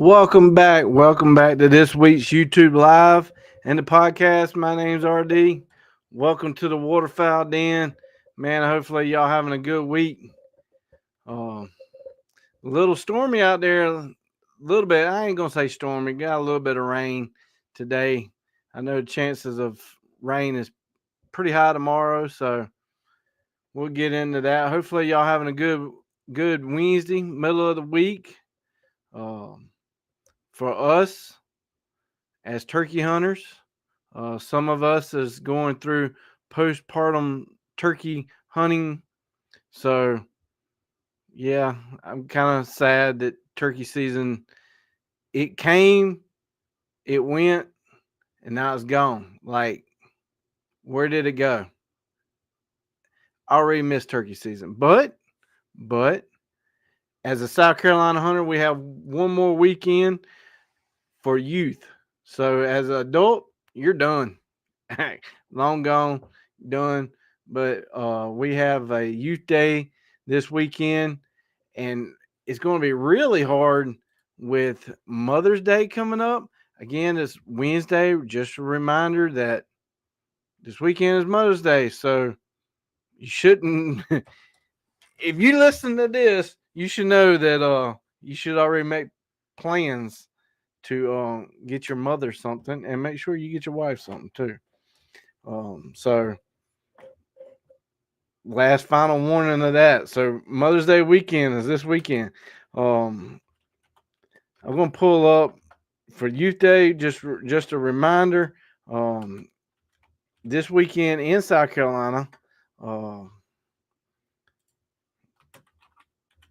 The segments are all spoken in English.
Welcome back. Welcome back to this week's YouTube Live and the podcast. My name's RD. Welcome to the Waterfowl Den. Man, hopefully y'all having a good week. A little stormy out there. A little bit. I ain't going to say stormy. Got a little bit of rain today. I know the chances of rain is pretty high tomorrow, so we'll get into that. Hopefully y'all having a good Wednesday, middle of the week. For us, as turkey hunters. Some of us is going through postpartum turkey hunting. So, yeah, I'm kind of sad that turkey season, it came, it went, and now it's gone. Like, where did it go? I already missed turkey season. But as a South Carolina hunter, we have one more weekend for youth. So as an adult, you're done. Long gone, done. But we have a youth day this weekend, and it's going to be really hard with Mother's Day coming up. Again, it's Wednesday. Just a reminder that this weekend is Mother's Day, so you shouldn't. If you listen to this, you should know that you should already make plans to get your mother something, and make sure you get your wife something too. So last final warning of that. So Mother's Day weekend is this weekend. I'm gonna pull up for Youth Day. Just a reminder. This weekend in South Carolina,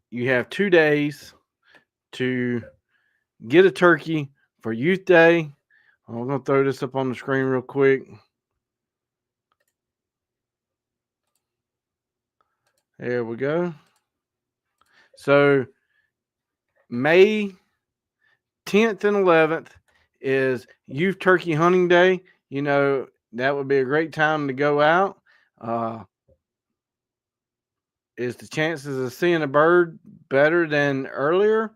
you have 2 days to get a turkey for Youth Day. I'm gonna throw this up on the screen real quick. There we go. So May 10th and 11th is Youth Turkey Hunting Day. You know, that would be a great time to go out. Is the chances of seeing a bird better than earlier?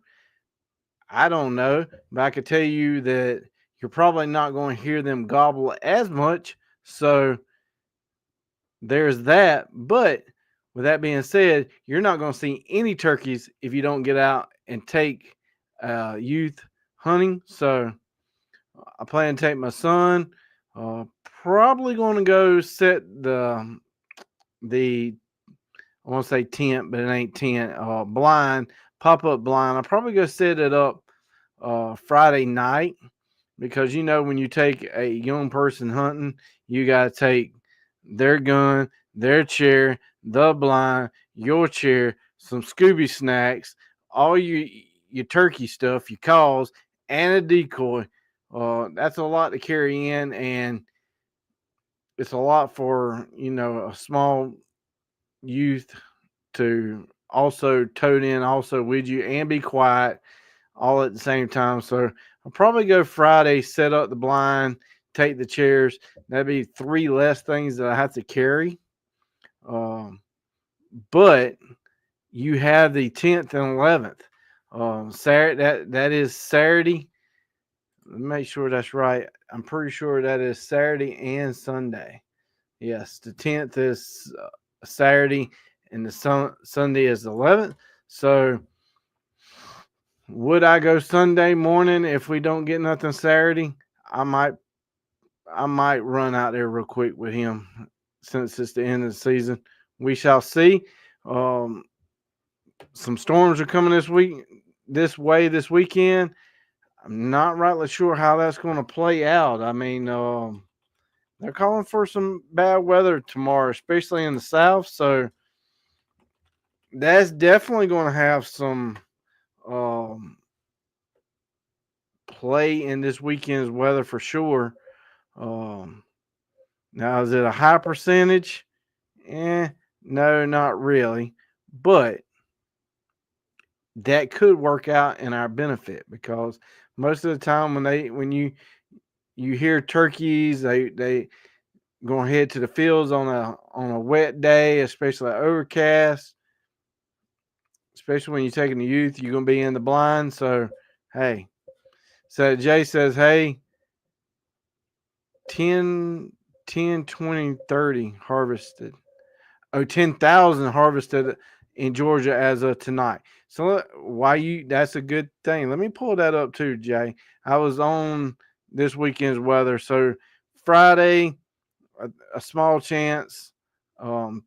I don't know, but I could tell you that you're probably not going to hear them gobble as much. So there's that. But with that being said, you're not going to see any turkeys if you don't get out and take youth hunting. So I plan to take my son. Probably going to go set the I want to say tent, but it ain't tent. Blind, pop up blind. I'll probably go set it up Friday night, because you know when you take a young person hunting, you gotta take their gun, their chair, the blind, your chair, some Scooby snacks, all your turkey stuff, your calls, and a decoy. That's a lot to carry in, and it's a lot for a small youth to also tote in also with you and be quiet all at the same time. So I'll probably go Friday, set up the blind, take the chairs. That'd be 3 less things that I have to carry. But you have the 10th and 11th. Saturday, that is Saturday. Let me make sure that's right. I'm pretty sure that is Saturday and Sunday. Yes, the 10th is Saturday, and the Sunday is the 11th. So would I go Sunday morning if we don't get nothing Saturday? I might run out there real quick with him, since it's the end of the season. We shall see. Some storms are coming this this weekend. I'm not rightly sure how that's going to play out. I mean, they're calling for some bad weather tomorrow, especially in the south. So that's definitely going to have some play in this weekend's weather for sure. Now, is it a high percentage? No, not really. But that could work out in our benefit, because most of the time when you hear turkeys, they going to head to the fields on a wet day, especially overcast. Especially when you're taking the youth, you're going to be in the blind. So, hey, So Jay says, hey, 10, 10, 20, 30 harvested. Oh, 10,000 harvested in Georgia as of tonight. So that's a good thing. Let me pull that up too, Jay. I was on this weekend's weather. So Friday, a small chance.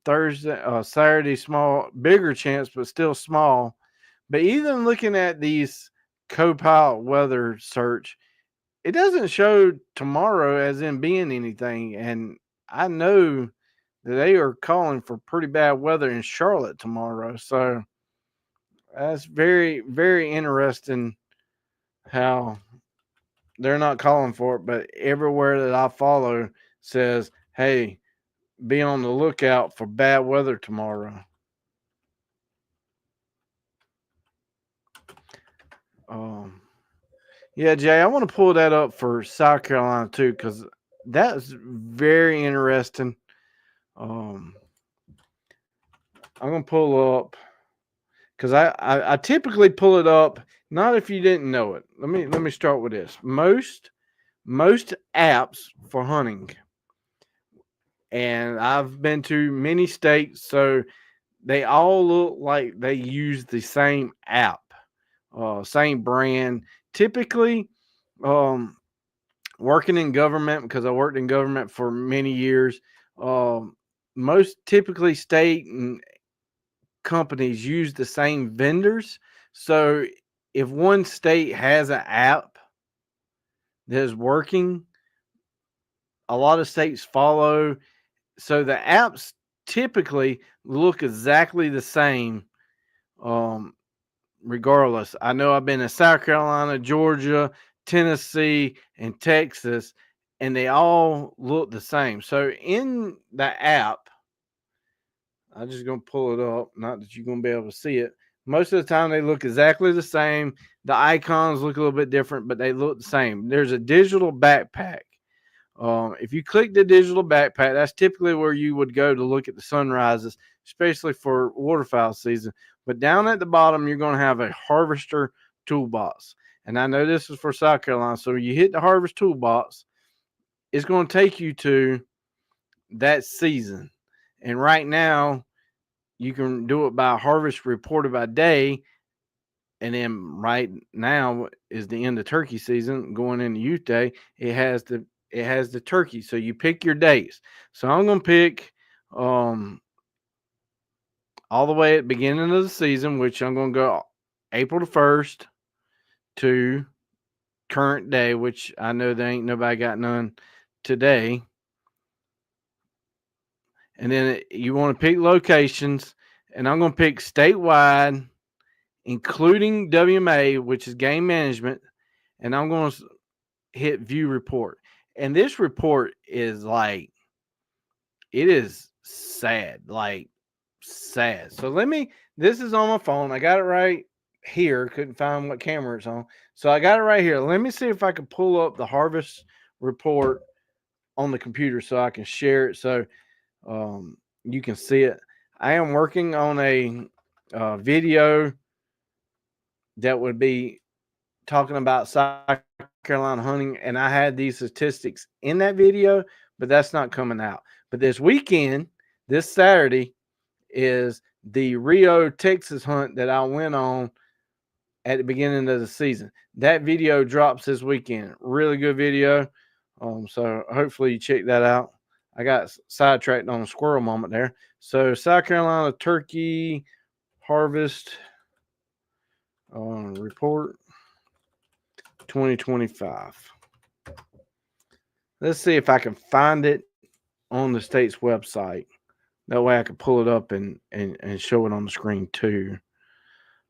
Thursday, Saturday, bigger chance, but still small. But even looking at these Copilot weather search, it doesn't show tomorrow as in being anything. And I know that they are calling for pretty bad weather in Charlotte tomorrow. So that's very, very interesting how they're not calling for it, but everywhere that I follow says, hey, be on the lookout for bad weather tomorrow. Um, yeah, Jay, I want to pull that up for South Carolina too, because that's very interesting. Um, I'm gonna pull up because I typically pull it up. Not if you didn't know it. Let me start with this. Most apps for hunting, and I've been to many states, so they all look like they use the same app, same brand. Typically, um, working in government because I worked in government for many years. Most typically state and companies use the same vendors. So if one state has an app that is working, a lot of states follow. So the apps typically look exactly the same, um, regardless. I know I've been in South Carolina, Georgia, Tennessee, and Texas, and they all look the same. So in the app, I'm just gonna pull it up. Not that you're gonna be able to see it. Most of the time, they look exactly the same. The icons look a little bit different, but they look the same. There's a digital backpack. If you click the digital backpack, that's typically where you would go to look at the sunrises, especially for waterfowl season. But down at the bottom, you're going to have a harvester toolbox. And I know this is for South Carolina. So you hit the harvest toolbox, it's going to take you to that season. And right now, you can do it by harvest reported by day. And then right now is the end of turkey season, going into youth day. It has the turkey. So you pick your dates. So I'm gonna pick um all the way at the beginning of the season, which I'm gonna go April the 1st to current day, which I know there ain't nobody got none today. And then you want to pick locations, and I'm gonna pick statewide, including WMA, which is game management, and I'm gonna hit view report. And this report is like, it is sad, like sad. So this is on my phone. I got it right here. Couldn't find what camera it's on. So I got it right here. Let me see if I can pull up the harvest report on the computer so I can share it so you can see it. I am working on a video that would be talking about South Carolina hunting, and I had these statistics in that video, but that's not coming out. But this weekend, this Saturday, is the Rio, Texas hunt that I went on at the beginning of the season. That video drops this weekend. Really good video. So hopefully you check that out. I got sidetracked on a squirrel moment there. So South Carolina turkey harvest report 2025. Let's see if I can find it on the state's website. That way I can pull it up and show it on the screen too.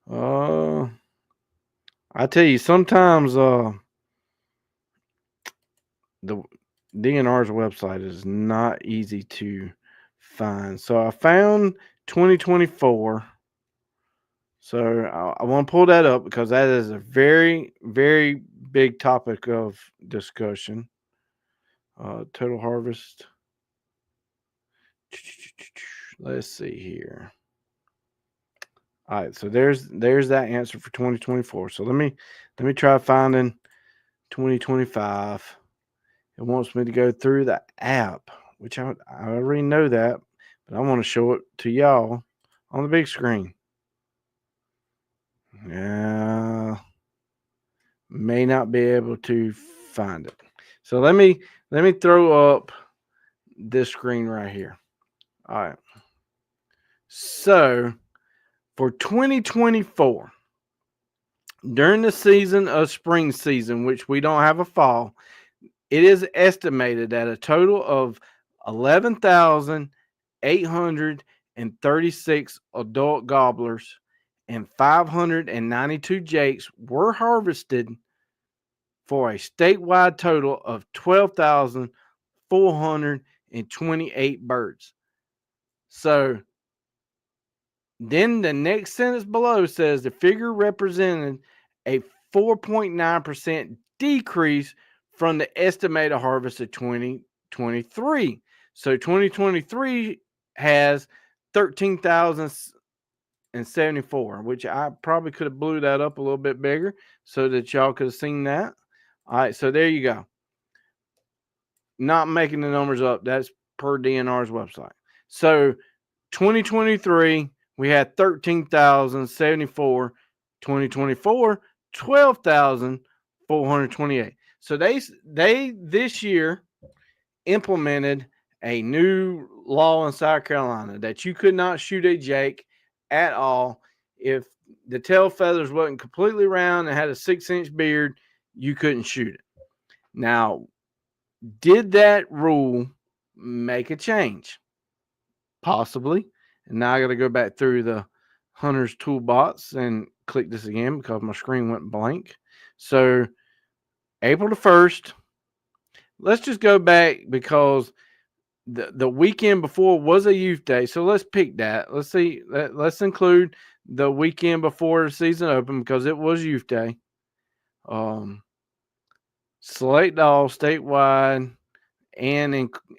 Uh, I tell you, sometimes the DNR's website is not easy to find. So I found 2024. So I want to pull that up because that is a very, very big topic of discussion. Total harvest. Let's see here. All right, so there's that answer for 2024. So let me try finding 2025. It wants me to go through the app, which I already know that, but I want to show it to y'all on the big screen. Yeah, may not be able to find it. So let me throw up this screen right here. All right. So for 2024, during the season of spring season, which we don't have a fall, it is estimated that a total of 11,836 adult gobblers and 592 jakes were harvested for a statewide total of 12,428 birds. So then the next sentence below says the figure represented a 4.9% decrease from the estimated harvest of 2023. So 2023 has 13,074, which I probably could have blew that up a little bit bigger so that y'all could have seen that. All right, so there you go. Not making the numbers up. That's per DNR's website. So 2023, we had 13,074. 2024, 12,428. So they this year implemented a new law in South Carolina that you could not shoot a jake at all if the tail feathers wasn't completely round and had a 6-inch beard. You couldn't shoot it. Now, did that rule make a change? Possibly. And now I got to go back through the Hunter's Toolbox and click this again because my screen went blank. So April the 1st, let's just go back because the weekend before was a youth day. So let's pick that. Let's see. Let's include the weekend before the season opened because it was youth day. Select all statewide and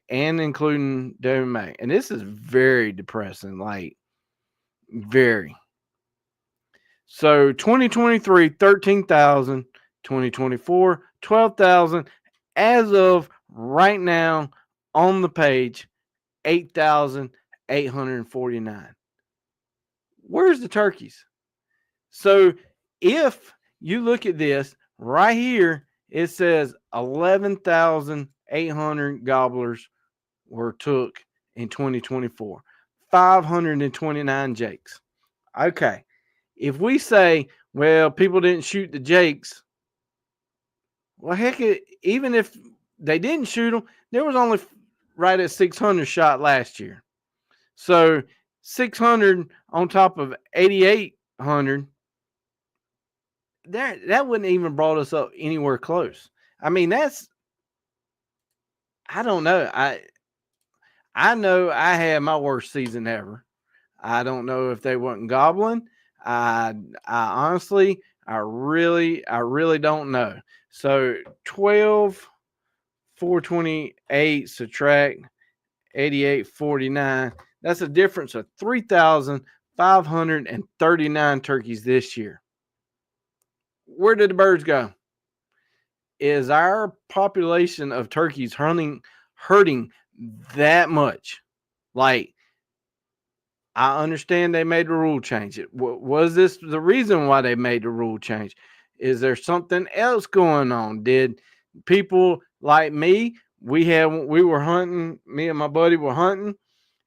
including WMA. And this is very depressing, like very. So 2023, 13,000, 2024, 12,000. As of right now on the page, 8,849. Where's the turkeys? So if you look at this right here, it says 11,800 gobblers were took in 2024, 529 jakes. Okay. If we say, well, people didn't shoot the jakes, well, heck, even if they didn't shoot them, there was only right at 600 shot last year. So 600 on top of 8,800, that wouldn't even brought us up anywhere close. I mean, I don't know. I know I had my worst season ever. I don't know if they wasn't gobbling. I honestly, I really don't know. So 12, 428 subtract 8849. That's a difference of 3,539 turkeys this year. Where did the birds go? Is our population of turkeys hurting that much? Like, I understand they made the rule change. Was this the reason why they made the rule change? Is there something else going on? Did people like me, we were hunting, me and my buddy were hunting,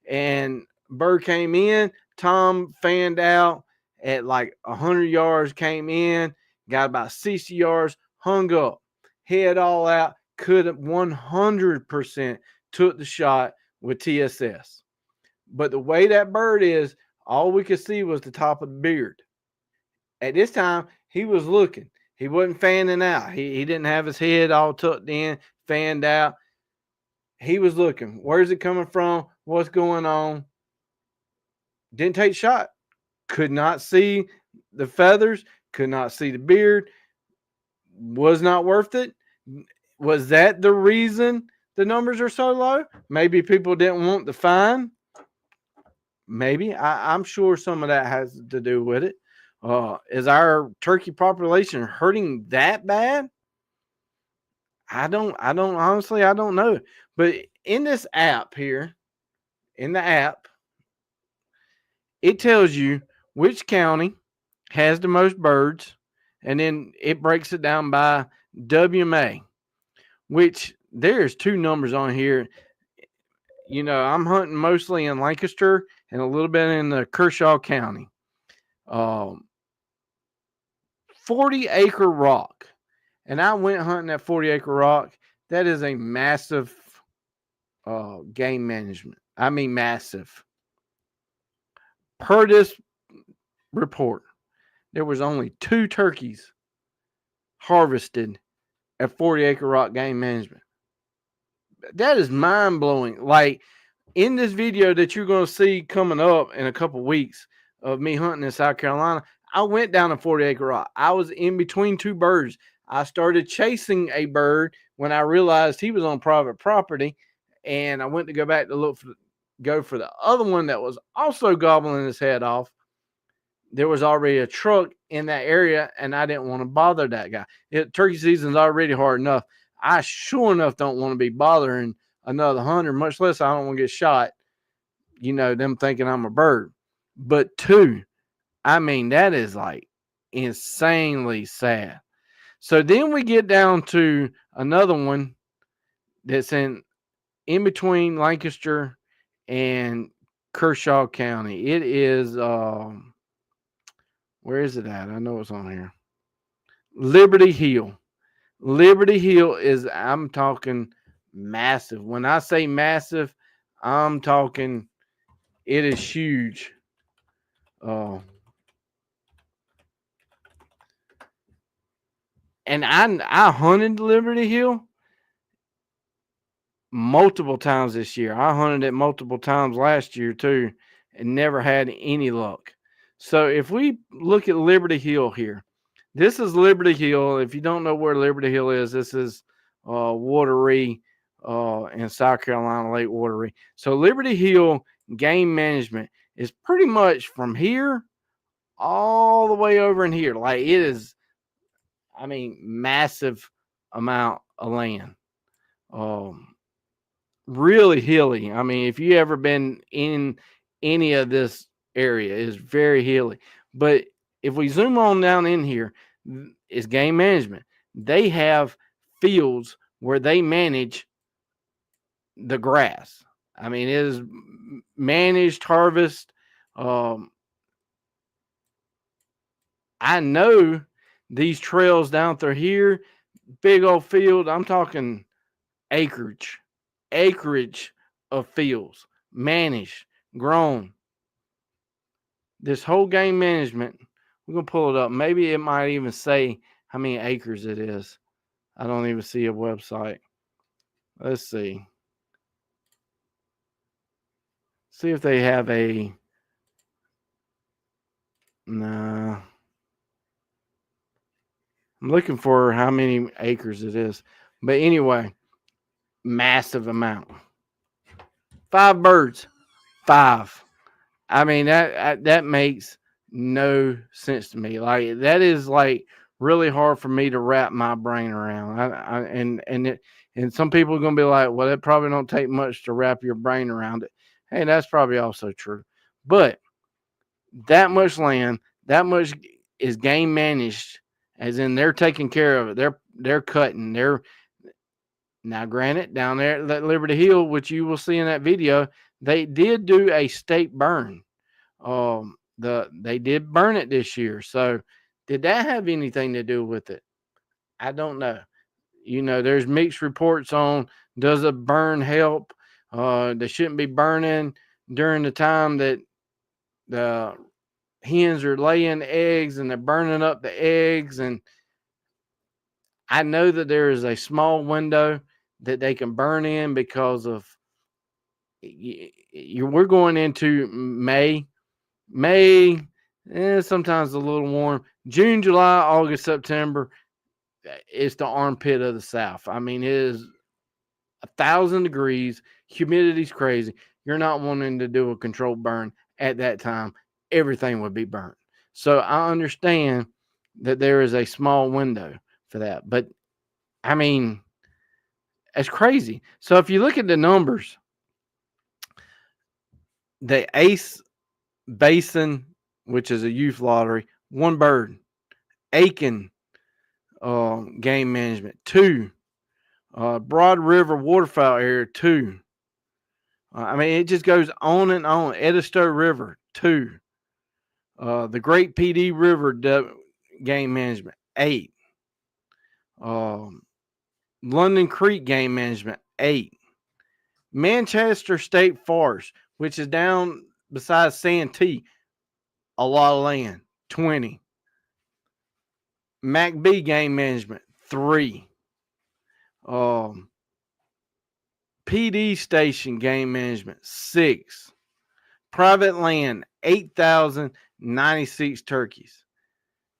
and bird came in, Tom fanned out at like 100 yards, came in, got about 60 yards, hung up, head all out, could have 100% took the shot with TSS. But the way that bird is, all we could see was the top of the beard. At this time, he was looking. He wasn't fanning out. He didn't have his head all tucked in, fanned out. He was looking. Where's it coming from? What's going on? Didn't take shot. Could not see the feathers. Could not see the beard. Was not worth it. Was that the reason the numbers are so low? Maybe people didn't want the fine. Maybe. I'm sure some of that has to do with it. Is our turkey population hurting that bad? honestly, I don't know. But in this app here, in the app, it tells you which county has the most birds, and then it breaks it down by WMA, which there's two numbers on here. I'm hunting mostly in Lancaster and a little bit in the Kershaw County. Um, 40-acre rock. And I went hunting at 40-acre rock. That is a massive game management. I mean, massive. Per this report, there was only 2 turkeys harvested at 40-acre rock game management. That is mind blowing. Like in this video that you're going to see coming up in a couple weeks of me hunting in South Carolina, I went down a 40-acre rock. I was in between 2 birds. I started chasing a bird when I realized he was on private property, and I went to go back to go for the other one that was also gobbling his head off. There was already a truck in that area, and I didn't want to bother that guy. Turkey season's already hard enough. I sure enough don't want to be bothering another hunter, much less I don't want to get shot, them thinking I'm a bird. But 2, I mean, that is like insanely sad. So then we get down to another one that's in between Lancaster and Kershaw County. It is, where is it at? I know it's on here. Liberty Hill. Liberty Hill is, I'm talking massive. When I say massive, I'm talking, it is huge. And I hunted Liberty Hill multiple times this year. I hunted it multiple times last year too, and never had any luck. So if we look at Liberty Hill here, this is Liberty Hill. If you don't know where Liberty Hill is, this is Wateree in South Carolina, Lake Wateree. So Liberty Hill game management is pretty much from here all the way over in here. Like it is, I mean, massive amount of land. Really hilly. I mean, if you ever been in any of this area, it's very hilly. But if we zoom on down in here, it's game management. They have fields where they manage the grass. I mean, it is managed harvest. I know these trails down through here, big old field. I'm talking acreage of fields, managed, grown. This whole game management, we're going to pull it up. Maybe it might even say how many acres it is. I don't even see a website. Let's see. See if they have a... Nah. I'm looking for how many acres it is. But anyway, massive amount. 5 birds. 5. I mean, that makes no sense to me. Like that is like really hard for me to wrap my brain around. And some people are gonna be like, well, it probably don't take much to wrap your brain around it. Hey, that's probably also true. But that much land, that much is game managed, as in they're taking care of it. They're cutting. Now, granted, down there at Liberty Hill, which you will see in that video, they did do a state burn. They did burn it this year. So, did that have anything to do with it? I don't know. There's mixed reports on does a burn help? They shouldn't be burning during the time that the hens are laying eggs and they're burning up the eggs. And I know that there is a small window that they can burn in because of we're going into May, sometimes a little warm. June, July, August, September, it's the armpit of the South. I mean, it is 1,000 degrees. Humidity's crazy. You're not wanting to do a controlled burn at that time. Everything would be burnt. So I understand that there is a small window for that. But, I mean, It's crazy. So if you look at the numbers, the Ace Basin, which is a youth lottery, 1 bird. Aiken game management, 2. Broad River waterfowl area, 2. I mean, it just goes on and on. Edisto River, 2. The Great PD River game management, 8. London Creek game management, 8. Manchester State Forest, which is down beside Santee, a lot of land, 20. MacB game management, 3. PD station game management, 6. Private land, 8,096 turkeys.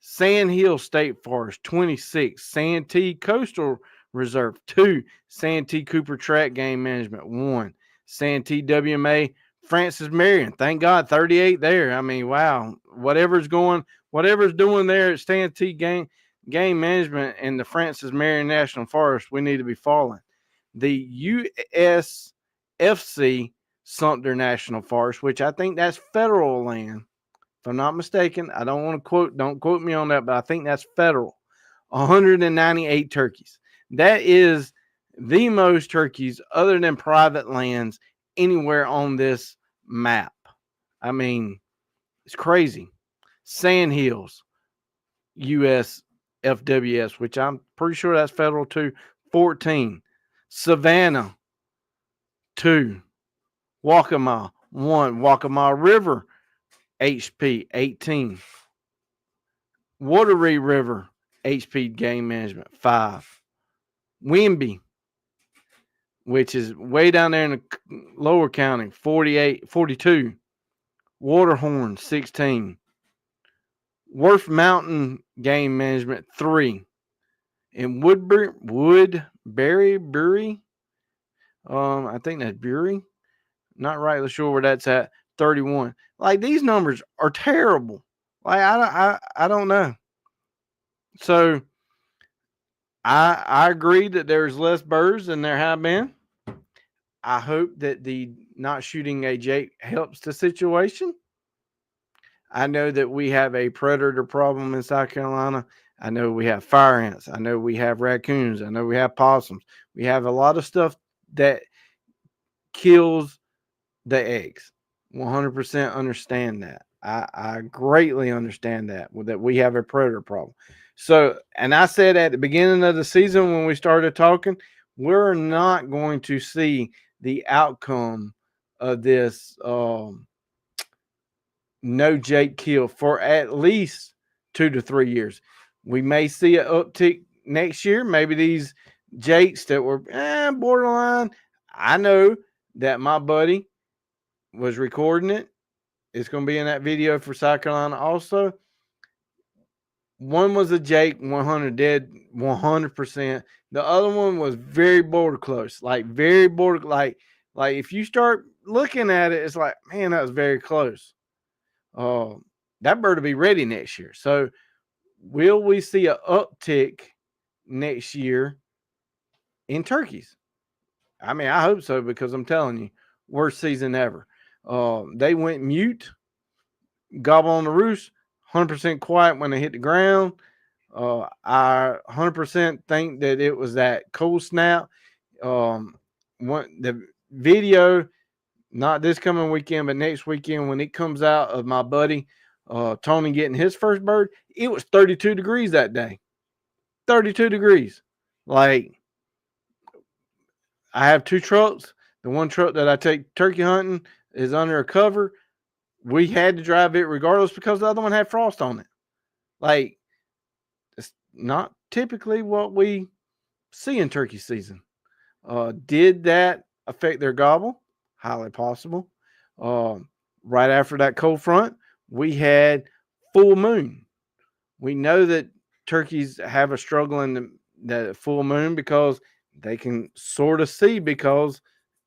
Sand Hill State Forest, 26. Santee Coastal Reserve, 2. Santee Cooper Tract Game Management, 1. Santee WMA Francis Marion, thank God, 38 there. I mean, wow. Whatever's doing there at Santee Game Management and the Francis Marion National Forest, we need to be following. The USFC Sumter National Forest, which I think that's federal land. If I'm not mistaken, I don't quote me on that, but I think that's federal. 198 turkeys. That is the most turkeys other than private lands anywhere on this map. I mean, it's crazy. Sand Hills, USFWS, which I'm pretty sure that's federal too, 14. Savannah, 2. Waccamaw, 1. Waccamaw River, HP, 18. Wateree River, HP Game Management, 5. Wimby, which is way down there in the lower county, 42. Waterhorn, 16. Worth Mountain Game Management, 3. And Woodbury, I think that's Bury. Not rightly sure where that's at, 31. Like, these numbers are terrible. Like, I don't know. So I agree that there's less birds than there have been. I hope that the not shooting a jay helps the situation. I know that we have a predator problem in South Carolina. I know we have fire ants. I know we have raccoons. I know we have possums. We have a lot of stuff that kills the eggs. 100% understand that. I greatly understand that we have a predator problem. So, and I said at the beginning of the season when we started talking, we're not going to see the outcome of this no jake kill for at least 2 to 3 years. We may see an uptick next year. Maybe these jakes that were borderline. I know that my buddy was recording it. It's going to be in that video for South Carolina also. One was a jake, 100 dead, 100%. The other one was very border close, like very border, like if you start looking at it, it's like, man, that was very close. That bird will be ready next year. So will we see an uptick next year in turkeys? I mean, I hope so, because I'm telling you, worst season ever. They went mute, gobble on the roost, 100% quiet when they hit the ground. I 100% think that it was that cold snap. The video, not this coming weekend, but next weekend when it comes out of my buddy Tony getting his first bird, it was 32 degrees that day. 32 degrees. Like, I have 2 trucks. The one truck that I take turkey hunting is under a cover. We had to drive it regardless because the other one had frost on it. Like, it's not typically what we see in turkey season. Did that affect their gobble? Highly possible. Right after that cold front, we had full moon. We know that turkeys have a struggle in the full moon because they can sort of see because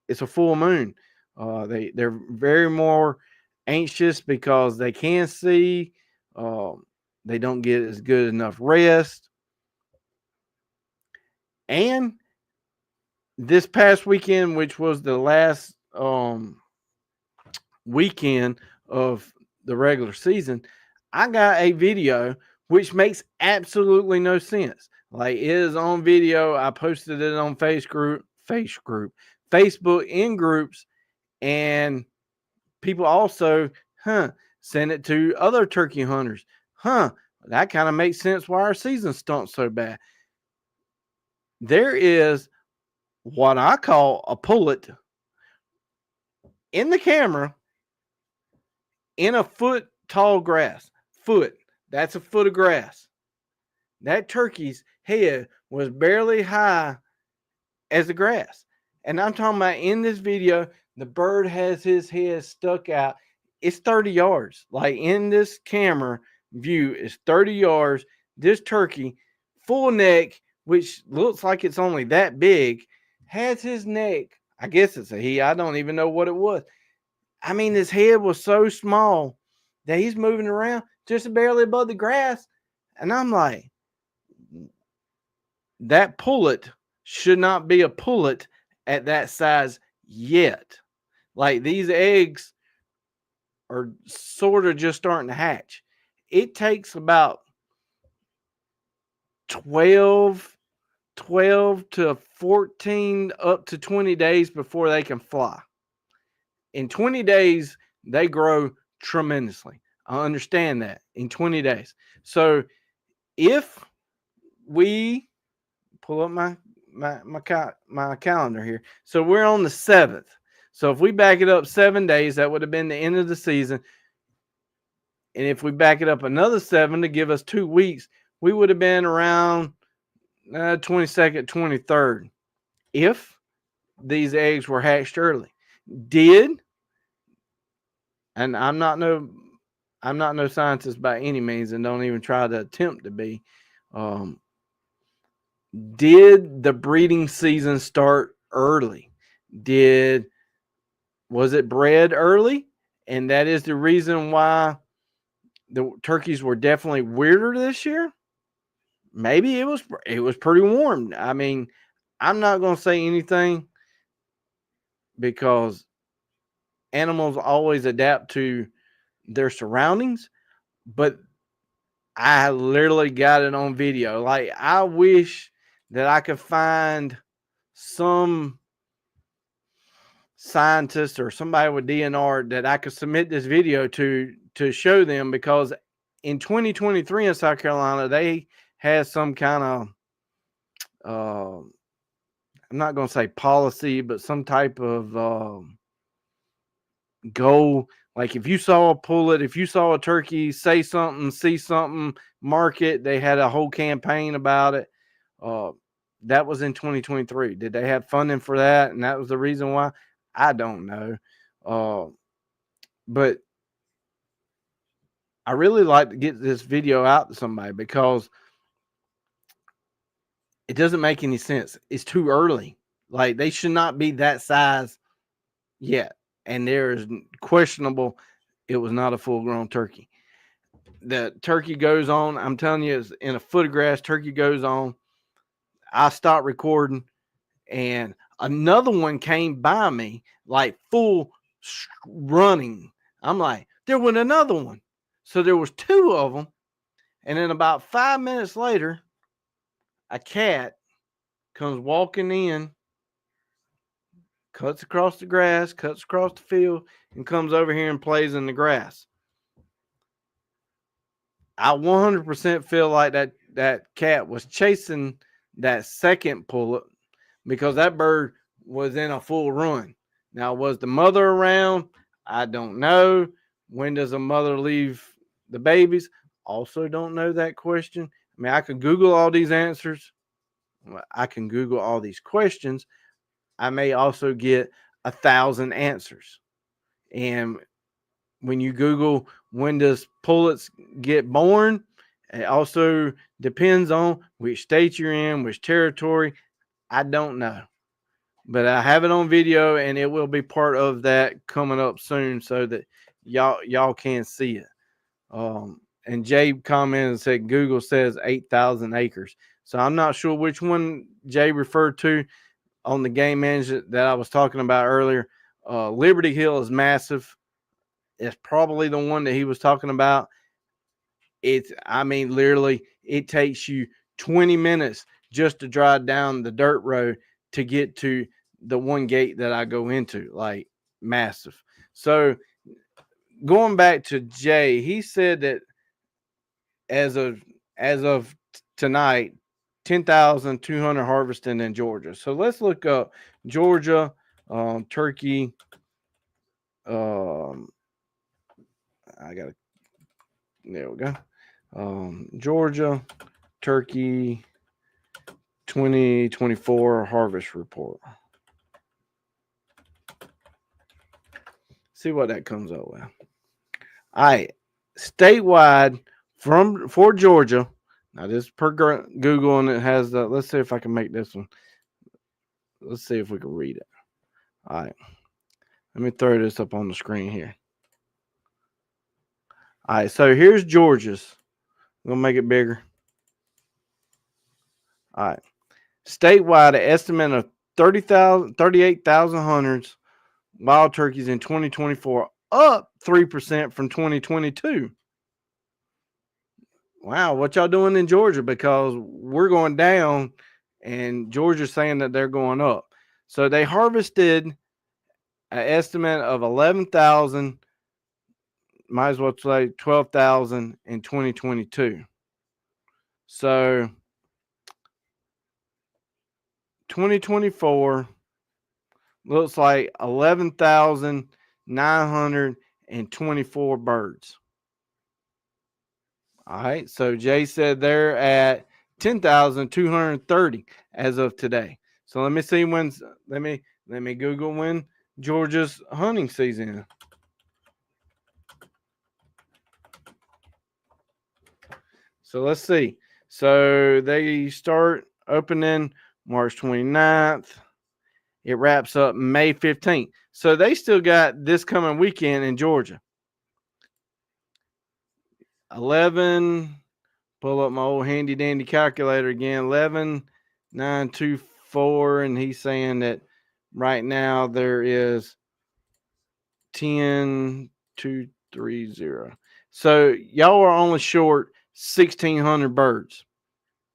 it's a full moon. They're very more anxious because they can see. They don't get as good enough rest. And this past weekend, which was the last weekend of the regular season, I got a video which makes absolutely no sense. Like, it is on video. I posted it on Facebook in groups, and people also, send it to other turkey hunters. That kind of makes sense why our season stunk so bad. There is what I call a pullet in the camera in a foot tall grass. That's a foot of grass. That turkey's head was barely high as the grass. And I'm talking about in this video, the bird has his head stuck out. It's 30 yards. Like, in this camera view, it's 30 yards. This turkey, full neck, which looks like it's only that big, has his neck. I guess it's a he. I don't even know what it was. I mean, his head was so small that he's moving around just barely above the grass. And I'm like, that pullet should not be a pullet at that size yet. Like, these eggs are sort of just starting to hatch. It takes about 12 to 14 up to 20 days before they can fly. In 20 days, they grow tremendously. I understand that in 20 days. So if we pull up my calendar here. So we're on the 7th. So if we back it up 7 days, that would have been the end of the season. And if we back it up another 7 to give us 2 weeks, we would have been around 22nd, 23rd. If these eggs were hatched early. And I'm not no scientist by any means, and don't even try to attempt to be. Did the breeding season start early? Was it bred early? And that is the reason why the turkeys were definitely weirder this year. Maybe it was pretty warm. I mean, I'm not going to say anything because animals always adapt to their surroundings, but I literally got it on video. Like, I wish that I could find some scientist or somebody with DNR that I could submit this video to show them, because in 2023 in South Carolina, they had some kind of, I'm not going to say policy, but some type of goal. Like, if you saw a pullet, if you saw a turkey, say something, see something, mark it. They had a whole campaign about it. That was in 2023. Did they have funding for that? And that was the reason why? I don't know. But I really like to get this video out to somebody because it doesn't make any sense. It's too early. Like, they should not be that size yet. And there is questionable it was not a full-grown turkey. The turkey goes on. I'm telling you, it's in a foot of grass. Turkey goes on. I stopped recording, and another one came by me, like full running. I'm like, there went another one. So there was 2 of them. And then about 5 minutes later, a cat comes walking in, cuts across the grass, cuts across the field, and comes over here and plays in the grass. I 100% feel like that cat was chasing that second pullet because that bird was in a full run. Now, was the mother around? I don't know. When does a mother leave the babies? Also don't know that question. I mean, I could Google all these answers. I can Google all these questions. I may also get 1,000 answers. And when you Google when does pullets get born, it also depends on which state you're in, which territory. I don't know. But I have it on video, and it will be part of that coming up soon so that y'all can see it. And Jay commented and said Google says 8,000 acres. So I'm not sure which one Jay referred to. on the game management that I was talking about earlier. Liberty Hill is massive. It's probably the one that he was talking about. Literally, it takes you 20 minutes just to drive down the dirt road to get to the one gate that I go into. Like, massive. So going back to Jay, he said that as of tonight, 10,200 harvesting in Georgia. So let's look up Georgia turkey. There we go. Georgia turkey 2024 harvest report. See what that comes up with. All right, statewide for Georgia. Now this is per Google, and it has the. Let's see if I can make this one. Let's see if we can read it. All right, let me throw this up on the screen here. All right, so here's Georgia's. I'm gonna make it bigger. All right, statewide, an estimate of 38,000 hunters wild turkeys in 2024, up 3% from 2022. Wow, what y'all doing in Georgia? Because we're going down, and Georgia's saying that they're going up. So they harvested an estimate of 11,000, might as well say 12,000 in 2022. So 2024 looks like 11,924 birds. All right. So Jay said they're at 10,230 as of today. So let me see when's let me Google when Georgia's hunting season is. So let's see. So they start opening March 29th. It wraps up May 15th. So they still got this coming weekend in Georgia. 11, pull up my old handy dandy calculator again, 11,924, and he's saying that right now there is 10,230. So y'all are only short 1,600 birds,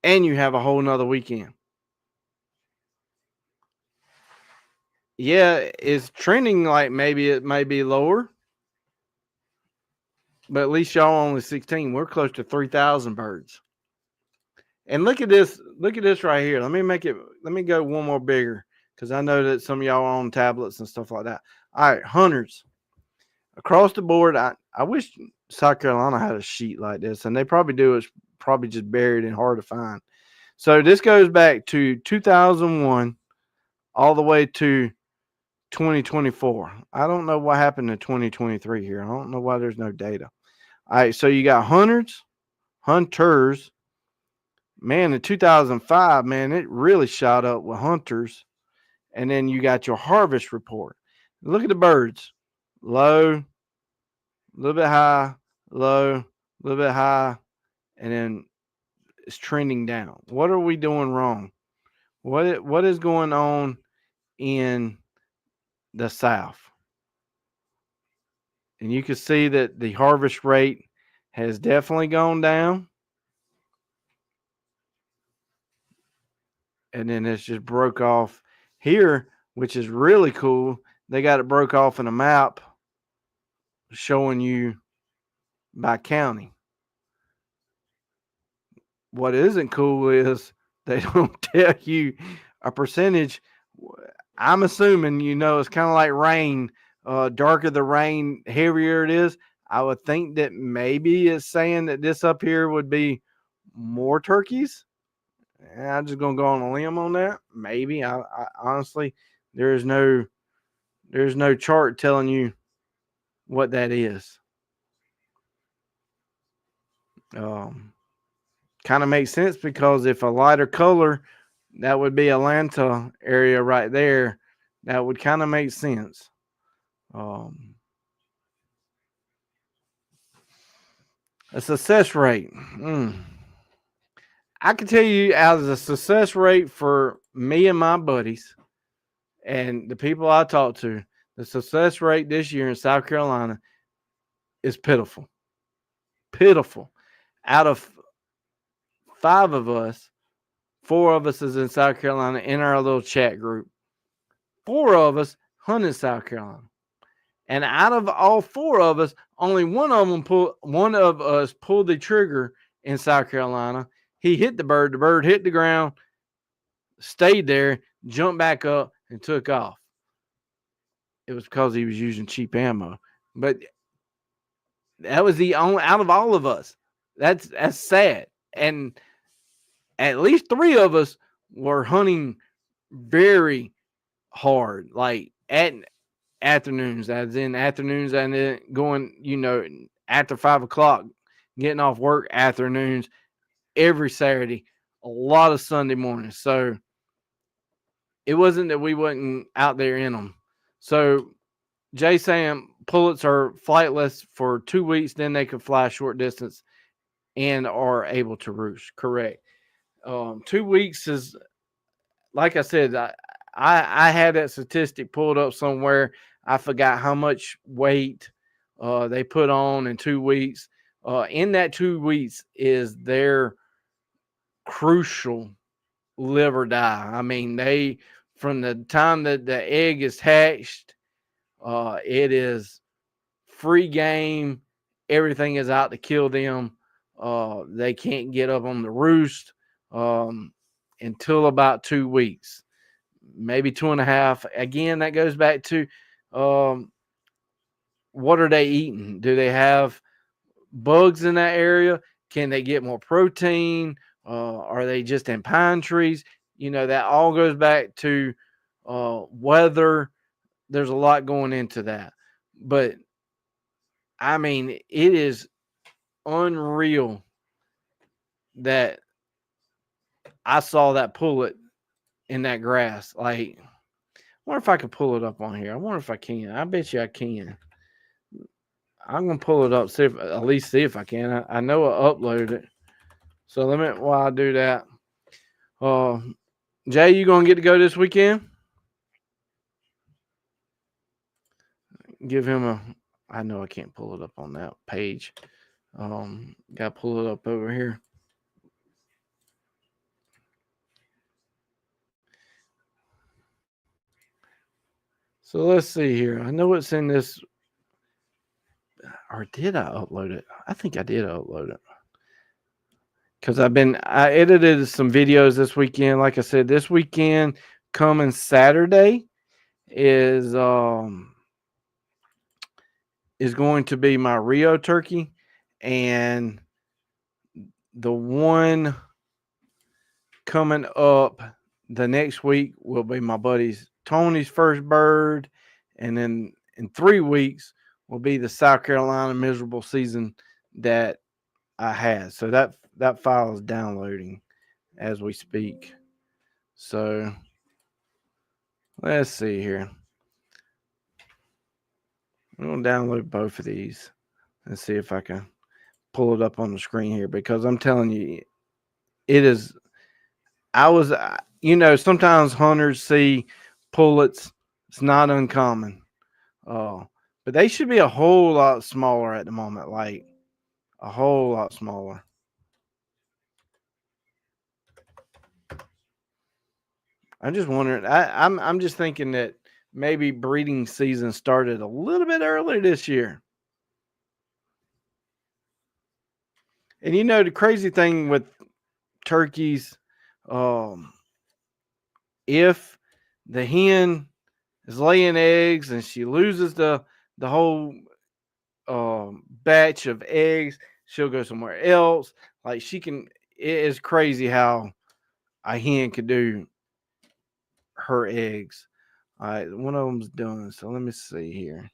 and you have a whole nother weekend. Yeah, it's trending like maybe it may be lower, but at least y'all only 16. We're close to 3,000 birds. And look at this right here. Let me go one more bigger, because I know that some of y'all are on tablets and stuff like that. All right, hunters across the board. I wish South Carolina had a sheet like this, and they probably do. It's probably just buried and hard to find. So this goes back to 2001 all the way to 2024. I don't know what happened to 2023 here. I don't know why there's no data. All right, so you got hunters. Man, in 2005, man, it really shot up with hunters. And then you got your harvest report. Look at the birds. Low, a little bit high, low, a little bit high, and then it's trending down. What are we doing wrong? What is going on in the South? And you can see that the harvest rate has definitely gone down. And then it's just broke off here, which is really cool. They got it broke off in a map showing you by county. What isn't cool is they don't tell you a percentage. I'm assuming, it's kind of like rain. Darker the rain, heavier it is. I would think that maybe it's saying that this up here would be more turkeys. I'm just gonna go on a limb on that. Maybe. I honestly, there's no chart telling you what that is. Kind of makes sense, because if a lighter color, that would be Atlanta area right there. That would kind of make sense. A success rate. I can tell you, out of the success rate for me and my buddies, And the people I talk to, the success rate this year in South Carolina is pitiful. Pitiful. Out of 5 of us, 4 of us is in South Carolina in our little chat group. 4 of us hunt in South Carolina. And out of all 4 of us, only one of us pulled the trigger in South Carolina. He hit the bird hit the ground, stayed there, jumped back up, and took off. It was because he was using cheap ammo. But that was the only out of all of us. That's sad. And at least 3 of us were hunting very hard, like at afternoons, as in afternoons, and then going, after 5 o'clock, getting off work afternoons every Saturday, a lot of Sunday mornings. So it wasn't that we wasn't out there in them. So Jay Sam pullets are flightless for 2 weeks, then they can fly short distance and are able to roost. Correct. 2 weeks is, like I said, I had that statistic pulled up somewhere. I forgot how much weight they put on in 2 weeks. In that 2 weeks is their crucial live or die. I mean, from the time that the egg is hatched, it is free game. Everything is out to kill them. They can't get up on the roost until about 2 weeks, maybe 2.5. Again, that goes back to what are they eating? Do they have bugs in that area? Can they get more protein? Are they just in pine trees? That all goes back to weather. There's a lot going into that. But, I mean, it is unreal that I saw that pullet in that grass. Like, I wonder if I could pull it up on here. I wonder if I can. I bet you I can. I'm gonna pull it up, at least see if I can. I know I uploaded it. So while I do that. Jay, you gonna get to go this weekend? Give him I know I can't pull it up on that page. Gotta pull it up over here. So let's see here. I know it's in this, or did I upload it? I think I did upload it. Because I edited some videos this weekend. Like I said, this weekend coming Saturday is going to be my Rio turkey, and the one coming up the next week will be my buddy's Tony's first bird, and then in 3 weeks will be the South Carolina miserable season that I had. So that file is downloading as we speak. So let's see here. I'm going to download both of these and see if I can pull it up on the screen here, because I'm telling you, it is. Sometimes hunters see pullets. It's not uncommon. But they should be a whole lot smaller at the moment, like a whole lot smaller. I'm just wondering. I'm just thinking that maybe breeding season started a little bit earlier this year. And the crazy thing with turkeys, if the hen is laying eggs and she loses the whole batch of eggs, she'll go somewhere else. Like it is crazy how a hen could do her eggs. All right, one of them's done. So let me see here.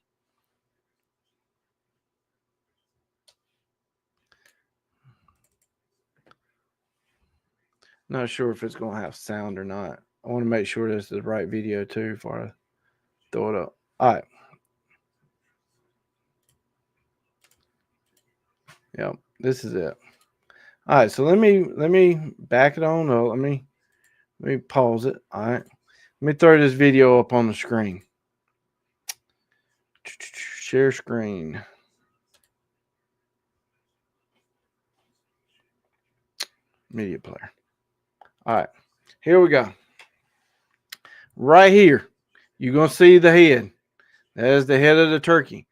Not sure if it's going to have sound or not. I want to make sure this is the right video too before I throw it up. All right. Yep, this is it. All right, so let me back it on up. Let me pause it. All right. Let me throw this video up on the screen. Share screen. Media player. All right, here we go. Right here, you're going to see the head. That is the head of the turkey.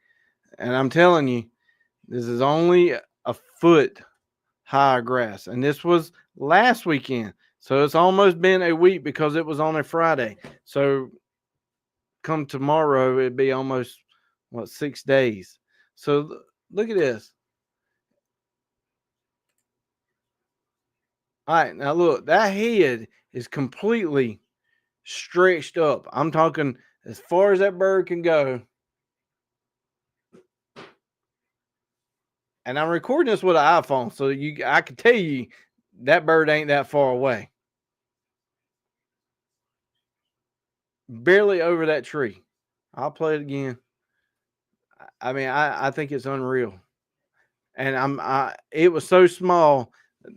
And I'm telling you, this is only a foot high grass. And this was last weekend. So it's almost been a week because it was on a Friday. So come tomorrow, it'd be almost, 6 days. So look at this. All right, now look, that head is completely stretched up. I'm talking as far as that bird can go. And I'm recording this with an iPhone, so I can tell you that bird ain't that far away. Barely over that tree. I'll play it again. I mean, I think it's unreal. And it was so small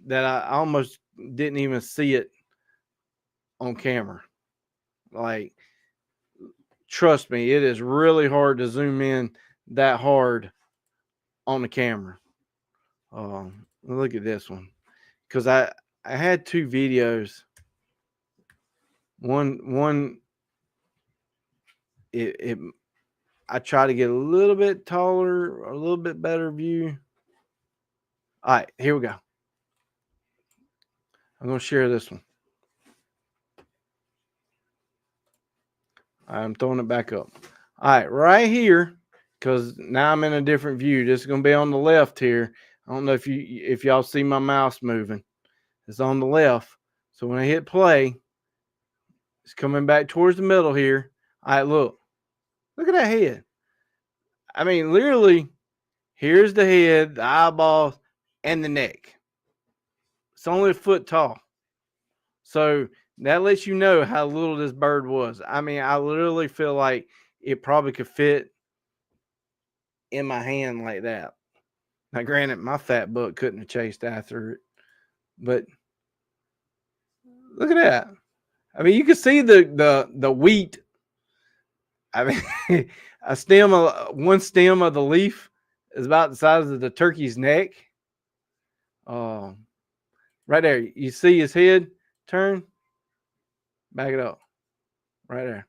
that I almost didn't even see it on camera. Like, trust me, it is really hard to zoom in that hard on the camera. Look at this one, because I had two videos. One I try to get a little bit taller, a little bit better view. All right, here we go. I'm going to share this one. I'm throwing it back up. All right, right here, because now I'm in a different view. This is going to be on the left here. I don't know if y'all see my mouse moving. It's on the left. So when I hit play, it's coming back towards the middle here. All right, look at that head. I mean, literally, here's the head, the eyeballs, and the neck. It's only a foot tall. So that lets you know how little this bird was. I mean, I literally feel like it probably could fit in my hand like that. Now, granted, my fat butt couldn't have chased after it, but look at that. I mean, you can see the wheat. I mean, one stem of the leaf is about the size of the turkey's neck. Right there, you see his head turn. Back it up, right there.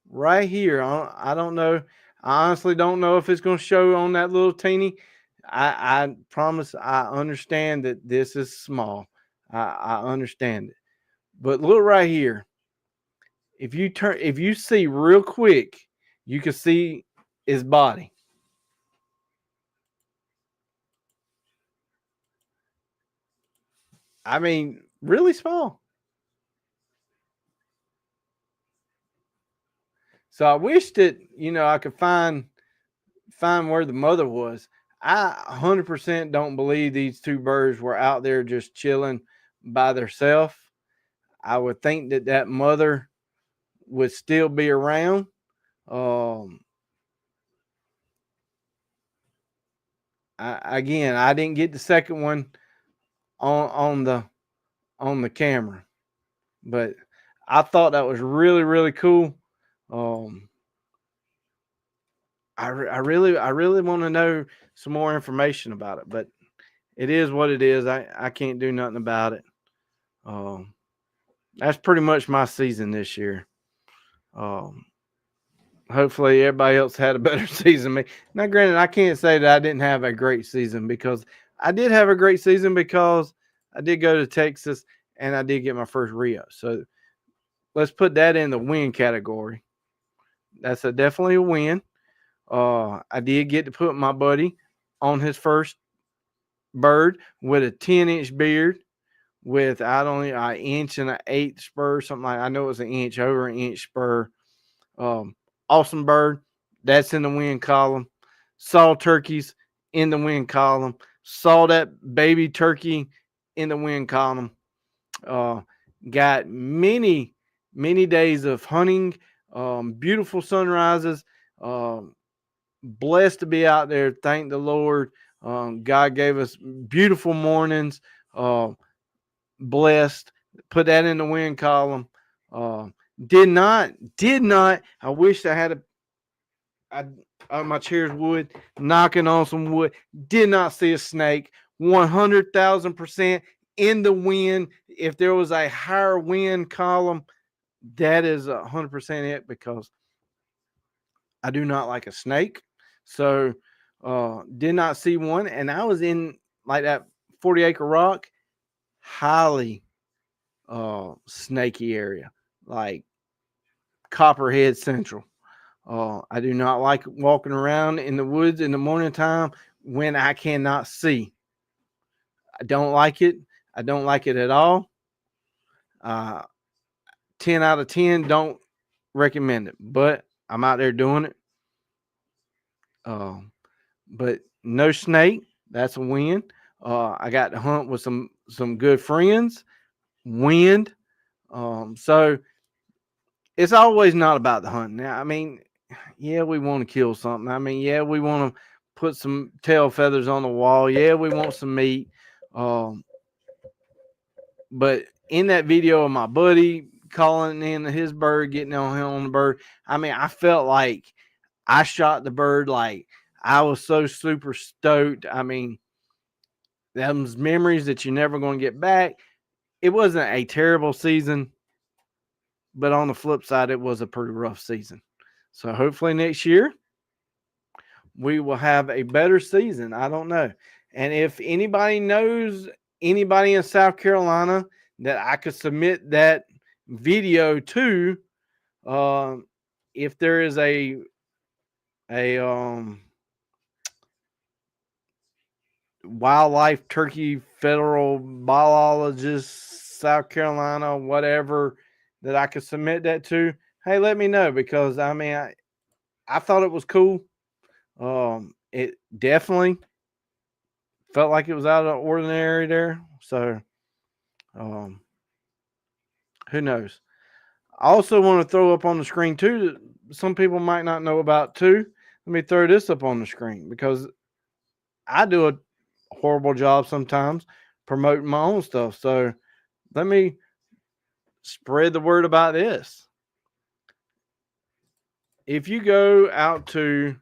Right here. I don't know. I honestly don't know if it's going to show on that little teeny. I promise I understand that this is small. I understand it. But look right here. If you see real quick, you can see his body. I mean, really small. So I wish that, I could find where the mother was. I 100% don't believe these two birds were out there just chilling by themselves. I would think that mother would still be around. I didn't get the second one on the camera, but I thought that was really, really cool. I really want to know some more information about it, but it is what it is. I can't do nothing about it. That's pretty much my season this year. Hopefully everybody else had a better season than me. Now, granted, I can't say that I didn't have a great season, because I did have a great season, because I did go to Texas and I did get my first Rio. So let's put that in the win category. That's definitely a win. I did get to put my buddy on his first bird with a 10-inch beard, with I don't know, an inch and an eighth spur, something like. I know it was an inch, over an inch spur. Awesome bird. That's in the win column. Saw turkeys in the win column. Saw that baby turkey in the win column. Got many days of hunting. Beautiful sunrises. Blessed to be out there. Thank the Lord. God gave us beautiful mornings. Blessed. Put that in the win column. Did not. I wish I had my chair's wood, knocking on some wood. Did not see a snake. 100,000% in the wind. If there was a higher wind column, that is 100% it, because I do not like a snake. So did not see one. And I was in like that 40-acre rock, highly snaky area, like Copperhead Central. I do not like walking around in the woods in the morning time when I cannot see. I don't like it. I don't like it at all. 10 out of 10, don't recommend it, but I'm out there doing it. But no snake, that's a win. I got to hunt with some good friends. Wind. So it's always not about the hunting. Now, I mean, yeah, we want to kill something. I mean, yeah, we want to put some tail feathers on the wall. Yeah, we want some meat. But in that video of my buddy calling in his bird, getting on him on the bird, I mean, I felt like I shot the bird. Like, I was so super stoked. I mean, them's memories that you're never going to get back. It wasn't a terrible season, but on the flip side, it was a pretty rough season. So hopefully next year we will have a better season. I don't know. And if anybody knows anybody in South Carolina that I could submit that video to, if there is a wildlife turkey federal biologist, South Carolina, whatever, that I could submit that to, hey, let me know, because I mean, I thought it was cool. It definitely felt like it was out of the ordinary there. So, who knows? I also want to throw up on the screen too that some people might not know about too. Let me throw this up on the screen, because I do a horrible job sometimes promoting my own stuff. So let me spread the word about this. If you go out to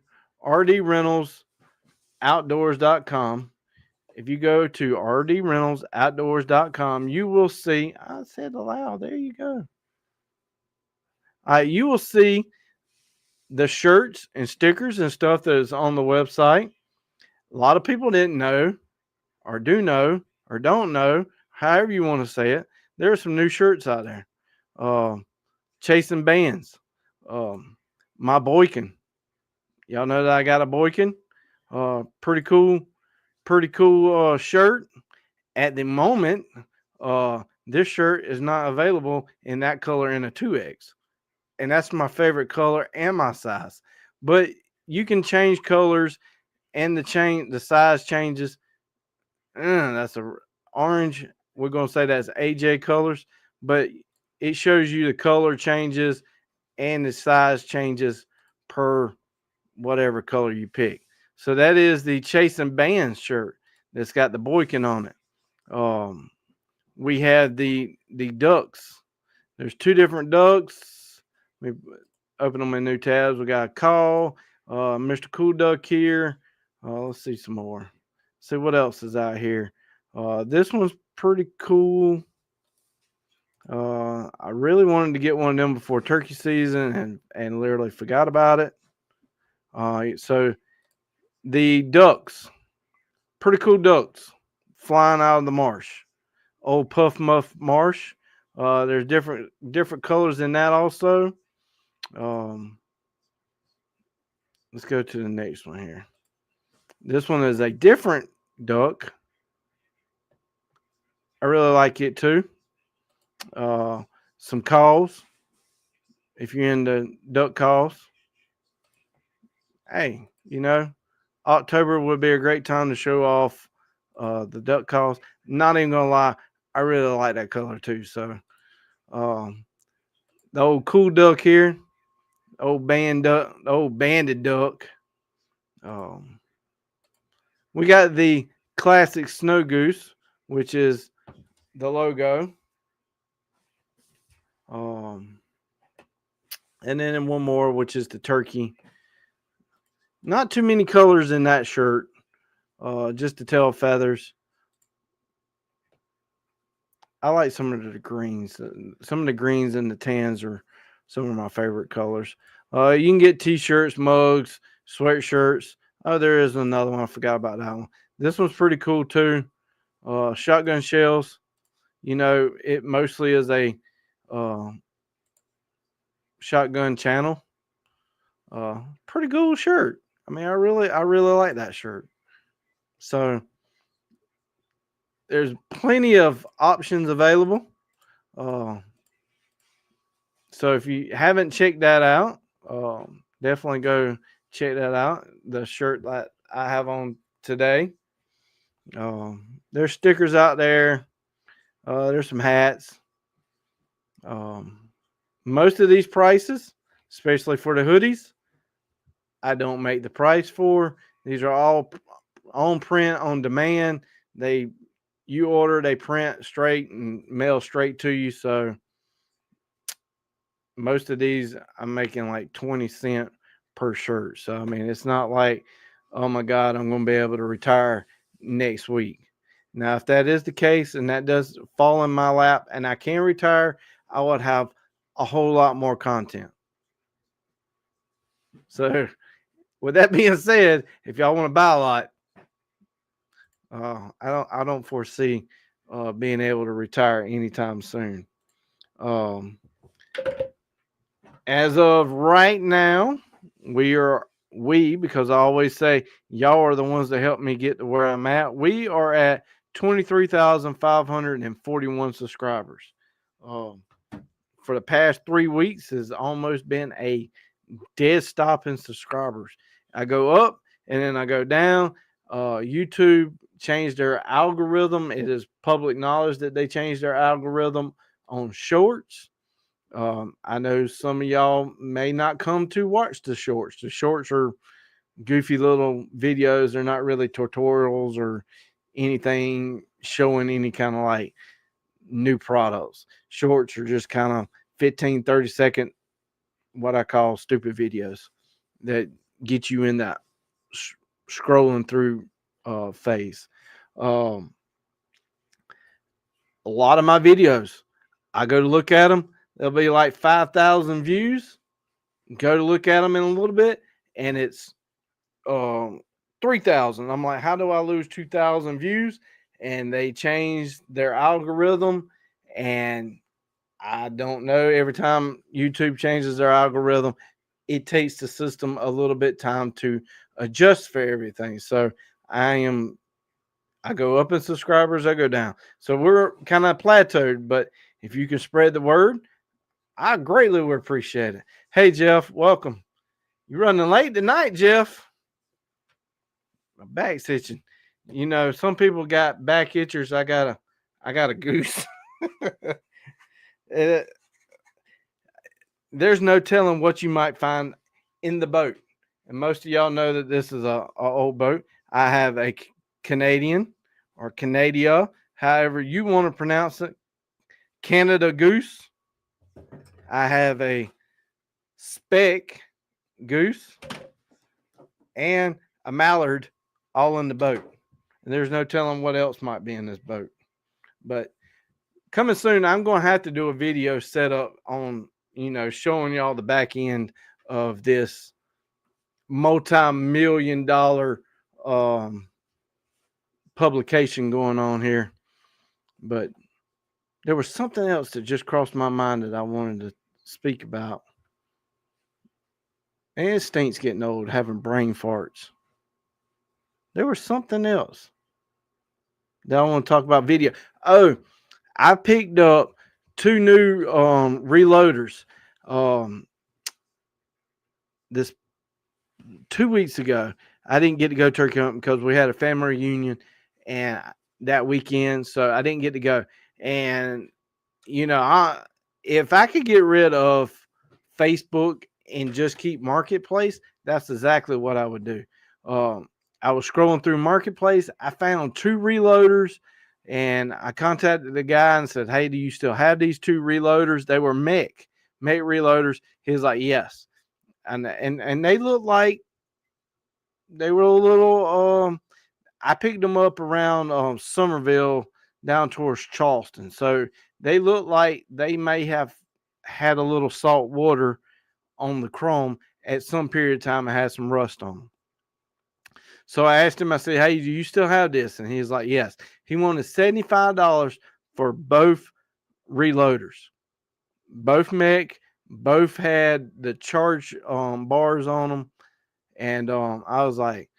rdreynoldsoutdoors.com, if you go to rdreynoldsoutdoors.com, you will see, I said aloud, there you go. You will see the shirts and stickers and stuff that is on the website. A lot of people didn't know, or do know, or don't know, however you want to say it. There are some new shirts out there. Chasing bands. My boykin. Y'all know that I got a boykin. Pretty cool shirt. At the moment, this shirt is not available in that color in a 2X. And that's my favorite color and my size. But you can change colors, and the size changes. That's a orange. We're gonna say that's AJ colors, but it shows you the color changes and the size changes per whatever color you pick. So that is the Chasing Bands shirt that's got the boykin on it. We have the ducks. There's two different ducks. We open them in new tabs. We got a call, Mr. Cool Duck here. Let's see some more. See what else is out here. This one's pretty cool. I really wanted to get one of them before turkey season, and literally forgot about it. So the ducks, pretty cool ducks, flying out of the marsh. Old Puff Muff Marsh. There's different colors in that also. Let's go to the next one here. This one is a different duck. I really like it too. Some calls. If you're into duck calls, hey, October would be a great time to show off the duck calls. Not even gonna lie, I really like that color too. So, the old cool duck here, old banded duck. We got the classic snow goose, which is the logo. And then one more, which is the turkey. Not too many colors in that shirt. Just to tell feathers. I like some of the greens. Some of the greens and the tans are some of my favorite colors. You can get t-shirts, mugs, sweatshirts. Oh, there is another one. I forgot about that one. This one's pretty cool too. Shotgun shells. It mostly is a uh, shotgun channel. Pretty cool shirt. I mean, I really like that shirt. So there's plenty of options available. Uh, so if you haven't checked that out, definitely go check that out. The shirt that I have on today. There's stickers out there. There's some hats. Most of these prices, especially for the hoodies, I don't make the price for. These are all on print, on demand. You order, they print straight and mail straight to you. So most of these I'm making like 20 cents per shirt. So I mean, it's not like, oh my God, I'm going to be able to retire next week. Now, if that is the case and that does fall in my lap and I can retire, I would have a whole lot more content. So with that being said, if y'all want to buy a lot, I don't foresee being able to retire anytime soon. As of right now, because I always say y'all are the ones that help me get to where I'm at. We are at 23,541 subscribers. For the past 3 weeks has almost been a dead stop in subscribers. I go up and then I go down. YouTube changed their algorithm. It is public knowledge that they changed their algorithm on shorts. I know some of y'all may not come to watch the shorts. The shorts are goofy little videos. They're not really tutorials or anything showing any kind of like new products. Shorts are just kind of 15, 30-second, what I call stupid videos that get you in that scrolling through phase. A lot of my videos, I go to look at them. They'll be like 5,000 views. Go to look at them in a little bit, and it's 3,000. I'm like, how do I lose 2,000 views? And they changed their algorithm, and I don't know. Every time YouTube changes their algorithm, it takes the system a little bit time to adjust for everything. So I go up in subscribers, I go down. So we're kind of plateaued, but if you can spread the word, I greatly would appreciate it. Hey, Jeff, welcome. You're running late tonight, Jeff. My back's itching. Some people got back itchers. I got a goose. There's no telling what you might find in the boat. And most of y'all know that this is a old boat. I have a Canadian or Canadia, however you want to pronounce it, Canada goose. I have a speck goose and a mallard all in the boat. And there's no telling what else might be in this boat. But coming soon, I'm going to have to do a video set up on, showing y'all the back end of this multi-million-dollar publication going on here. But there was something else that just crossed my mind that I wanted to speak about. And it stinks getting old, having brain farts. There was something else that I want to talk about video. Oh, I picked up 2 new reloaders this 2 weeks ago. I didn't get to go turkey hunting because we had a family reunion and that weekend, so I didn't get to go. And if I could get rid of Facebook and just keep Marketplace, that's exactly what I would do. I was scrolling through Marketplace. I found 2 reloaders. And I contacted the guy and said, "Hey, do you still have these 2 reloaders?" They were mech reloaders. He was like, "Yes." And they looked like they were a little I picked them up around Somerville down towards Charleston. So they look like they may have had a little salt water on the chrome at some period of time and had some rust on them. So I asked him, I said, "Hey, do you still have this?" And he's like, "Yes." He wanted $75 for both reloaders. Both mech, both had the charge bars on them. And I was like,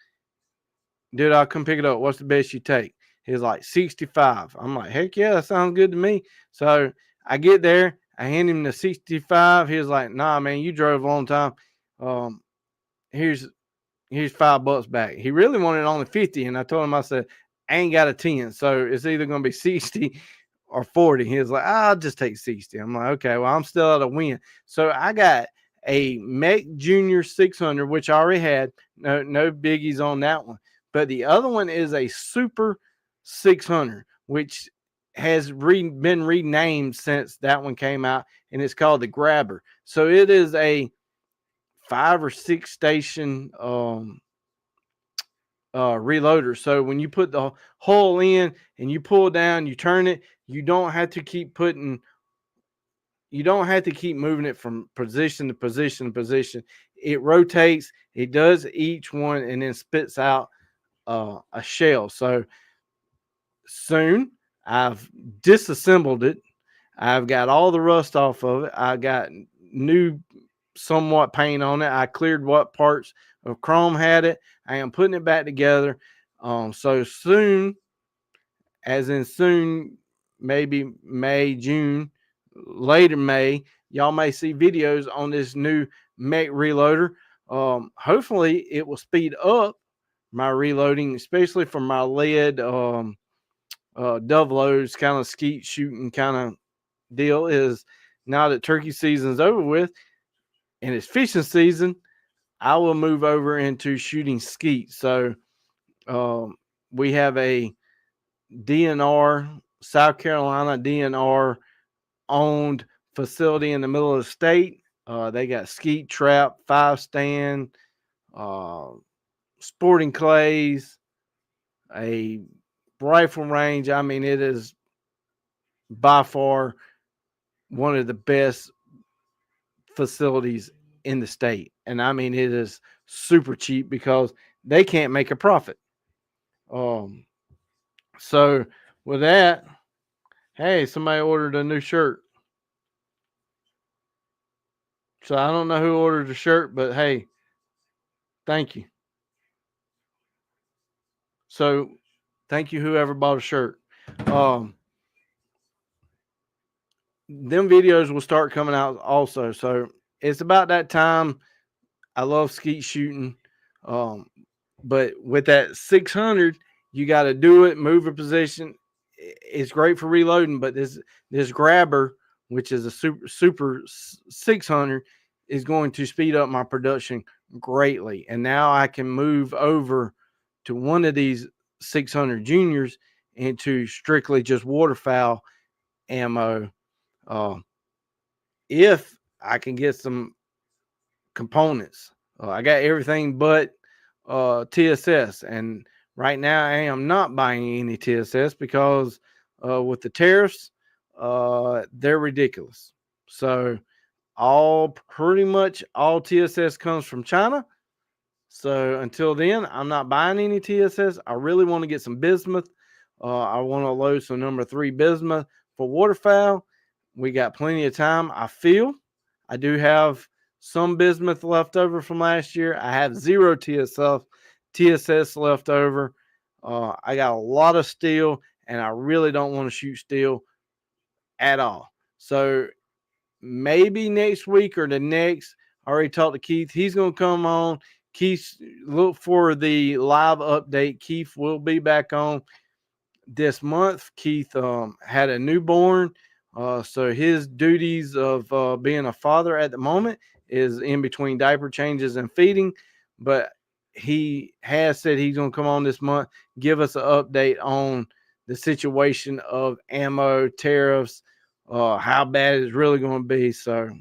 "Dude, I'll come pick it up. What's the best you take?" He's like, 65. I'm like, "Heck yeah, that sounds good to me." So I get there, I hand him the 65. He was like, "Nah, man, you drove a long time. Um, here's $5 back." He really wanted only 50, and I told him, I said, "I ain't got a 10, so it's either gonna be 60 or 40." He was like, "I'll just take 60." I'm like, "Okay, well, I'm still at a win." So I got a Mech Junior 600, which I already had. No biggies on that one. But the other one is a Super 600, which has been renamed since that one came out, and it's called the Grabber. So it is a 5 or 6 station reloader. So when you put the hole in and you pull down, you turn it, you don't have to keep moving it from position to position to position. It rotates, it does each one, and then spits out a shell. So soon I've disassembled it. I've got all the rust off of it. I got new somewhat paint on it. I cleared what parts of chrome had it. I am putting it back together. So soon, as in soon, maybe May, June, later May, y'all may see videos on this new mech reloader. Hopefully, it will speed up my reloading, especially for my lead dove loads, kind of skeet shooting kind of deal. Is now that turkey season's over with and it's fishing season, I will move over into shooting skeet. So we have a DNR, South Carolina DNR owned facility in the middle of the state. They got skeet trap, 5 stand, uh, sporting clays, a rifle range. I mean, it is by far one of the best facilities in the state. And I mean, it is super cheap because they can't make a profit. Um, so with that, hey, somebody ordered a new shirt. So I don't know who ordered the shirt, but hey, thank you. So thank you, whoever bought a shirt. Um, them videos will start coming out also. So it's about that time. I love skeet shooting. Um, but with that 600, you got to do it, move a position. It's great for reloading, but this grabber, which is a super 600, is going to speed up my production greatly. And now I can move over to one of these 600 juniors into strictly just waterfowl ammo. Uh, if I can get some components. I got everything but TSS, and right now I am not buying any TSS because with the tariffs, they're ridiculous. So pretty much all TSS comes from China. So until then, I'm not buying any TSS. I really want to get some bismuth. I want to load some number 3 bismuth for waterfowl. We got plenty of time. I feel I do have some bismuth left over from last year. I have 0 TSS left over. I got a lot of steel, and I really don't want to shoot steel at all. So maybe next week or the next, I already talked to Keith. He's going to come on. Keith, look for the live update. Keith will be back on this month. Keith had a newborn. So his duties of being a father at the moment is in between diaper changes and feeding. But he has said he's going to come on this month, give us an update on the situation of ammo, tariffs, how bad it's really going to be. So,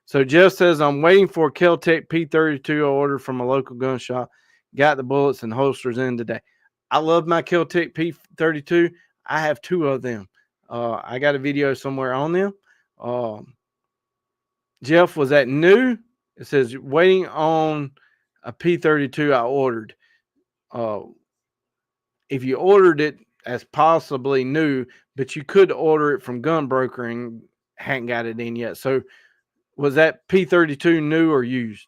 So Jeff says, I'm waiting for a Kel-Tec P32 order from a local gun shop. Got the bullets and holsters in today. I love my Kel-Tec P32. I have 2 of them. I got a video somewhere on them. Jeff, was that new? It says waiting on a P32 I ordered. If you ordered it as possibly new, but you could order it from Gun Broker and hadn't got it in yet. So was that P32 new or used?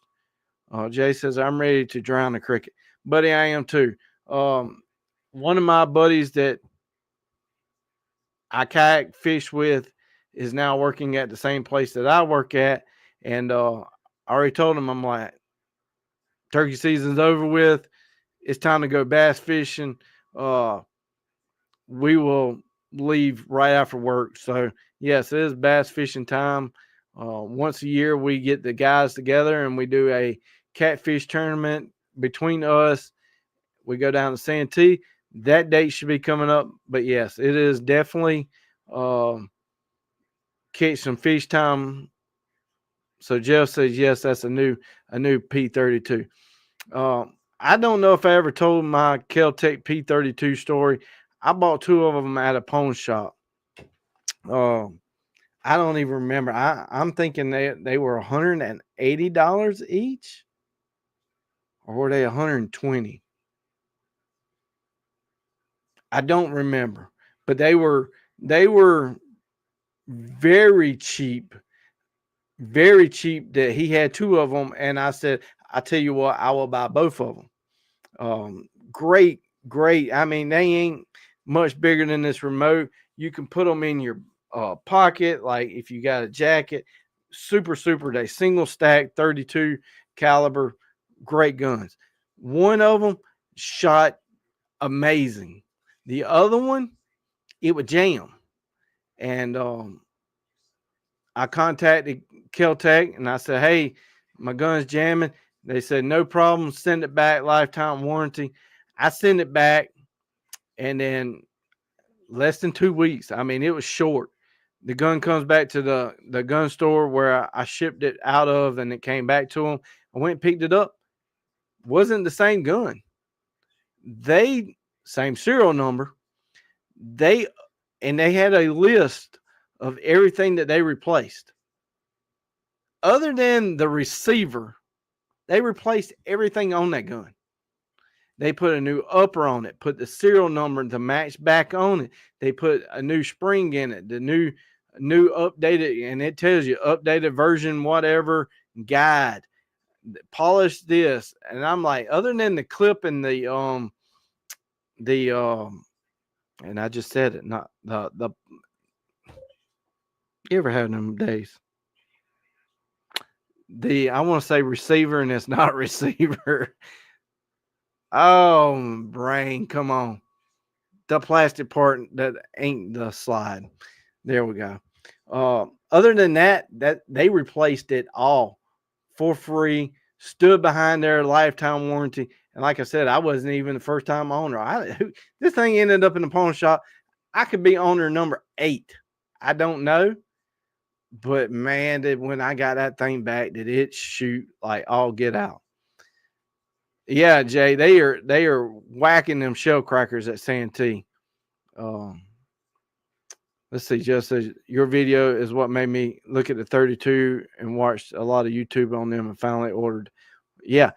Jay says, I'm ready to drown a cricket. Buddy, I am too. One of my buddies that I kayak fish with is now working at the same place that I work at. And I already told him, I'm like, turkey season's over with. It's time to go bass fishing. We will leave right after work. So, yes, it is bass fishing time. Once a year, we get the guys together and we do a catfish tournament between us. We go down to Santee. That date should be coming up. But, yes, it is definitely catch some fish time. So, Jeff says, yes, that's a new P32. I don't know if I ever told my Kel-Tec P32 story. I bought 2 of them at a pawn shop. I don't even remember. I'm thinking they were $180 each, or were they $120? I don't remember, but they were very cheap that he had 2 of them. And I said, I tell you what, I will buy both of them. Great. I mean, they ain't much bigger than this remote. You can put them in your pocket, like if you got a jacket. Super. They single stack 32 caliber, great guns. One of them shot amazing. The other one, it would jam. And I contacted Kel-Tec and I said, hey, my gun's jamming. They said, no problem, send it back, lifetime warranty. I send it back, and then less than 2 weeks. I mean, it was short. The gun comes back to the gun store where I shipped it out of, and it came back to them. I went and picked it up. Wasn't the same gun. Same serial number. They had a list of everything that they replaced. Other than the receiver, they replaced everything on that gun. They put a new upper on it, put the serial number to match back on it. They put a new spring in it, the new updated, and it tells you updated version, whatever, guide, polish this. And I'm like, other than the clip and and I just said it, not the you ever had them days? I want to say receiver, and it's not receiver. Oh, brain, come on. The plastic part that ain't the slide. There we go. Other than that they replaced it all for free, stood behind their lifetime warranty. And like I said, I wasn't even the first time owner. This thing ended up in the pawn shop. I could be owner number 8. I don't know. But man, when I got that thing back, did it shoot like all get out. Yeah, Jay, they are whacking them shell crackers at Santee. Let's see, just says your video is what made me look at the 32 and watched a lot of YouTube on them and finally ordered. Yeah,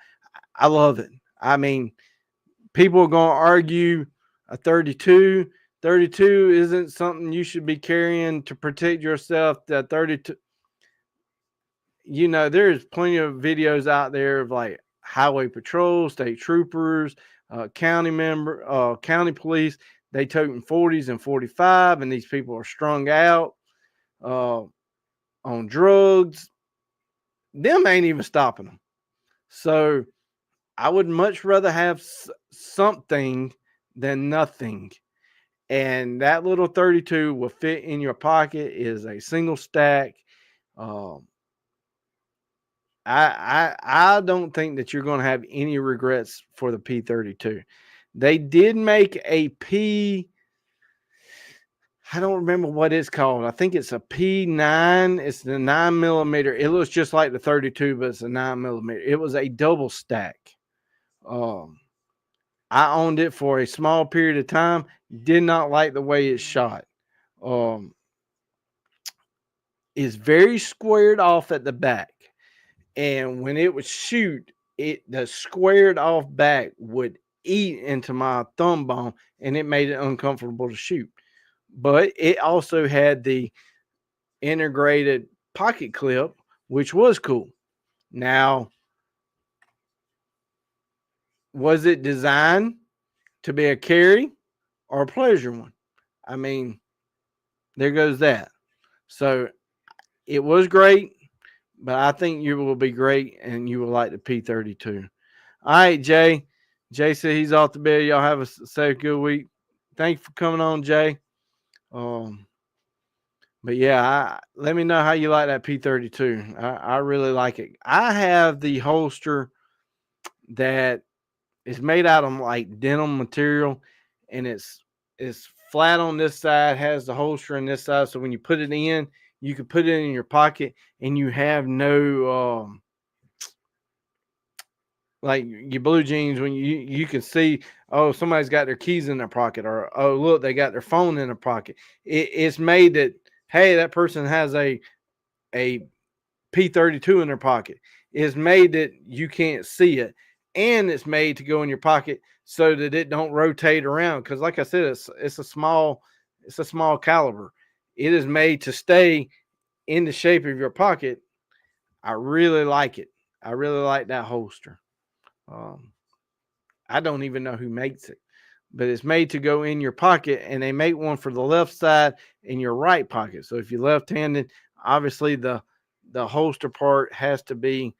I love it. I mean, people are going to argue a 32. 32 isn't something you should be carrying to protect yourself. That 32, there's plenty of videos out there of like highway patrol, state troopers, county police. They toting 40s and 45, and these people are strung out on drugs. Them ain't even stopping them. So I would much rather have something than nothing. And that little 32 will fit in your pocket. Is a single stack. I don't think that you're going to have any regrets for the P32. They did make a P I don't remember what it's called. I think it's a P9. It's the 9mm. It looks just like the 32, but it's a 9mm. It was a double stack. Um, I owned it for a small period of time. Did not like the way it shot. Um, it's very squared off at the back, and when it would shoot, the squared off back would eat into my thumb bone, and it made it uncomfortable to shoot. But it also had the integrated pocket clip, which was cool. Now, was it designed to be a carry or a pleasure one? I mean, there goes that. So it was great, but I think you will be great and you will like the P32. All right, Jay. Jay said he's off the bed. Y'all have a safe, good week. Thanks for coming on, Jay. Um, but yeah, let me know how you like that P32. I really like it. I have the holster that is made out of like denim material, and it's flat on this side, has the holster on this side. So when you put it in, you can put it in your pocket, and you have no like your blue jeans when you can see, oh, somebody's got their keys in their pocket, or oh, look, they got their phone in their pocket. It's made that, hey, that person has a P32 in their pocket. It's made that you can't see it, and it's made to go in your pocket so that it don't rotate around. Because, like I said, it's a small caliber. It is made to stay in the shape of your pocket. I really like it. I really like that holster. I don't even know who makes it, but it's made to go in your pocket, and they make one for the left side and your right pocket. So if you're left-handed, obviously the holster part has to be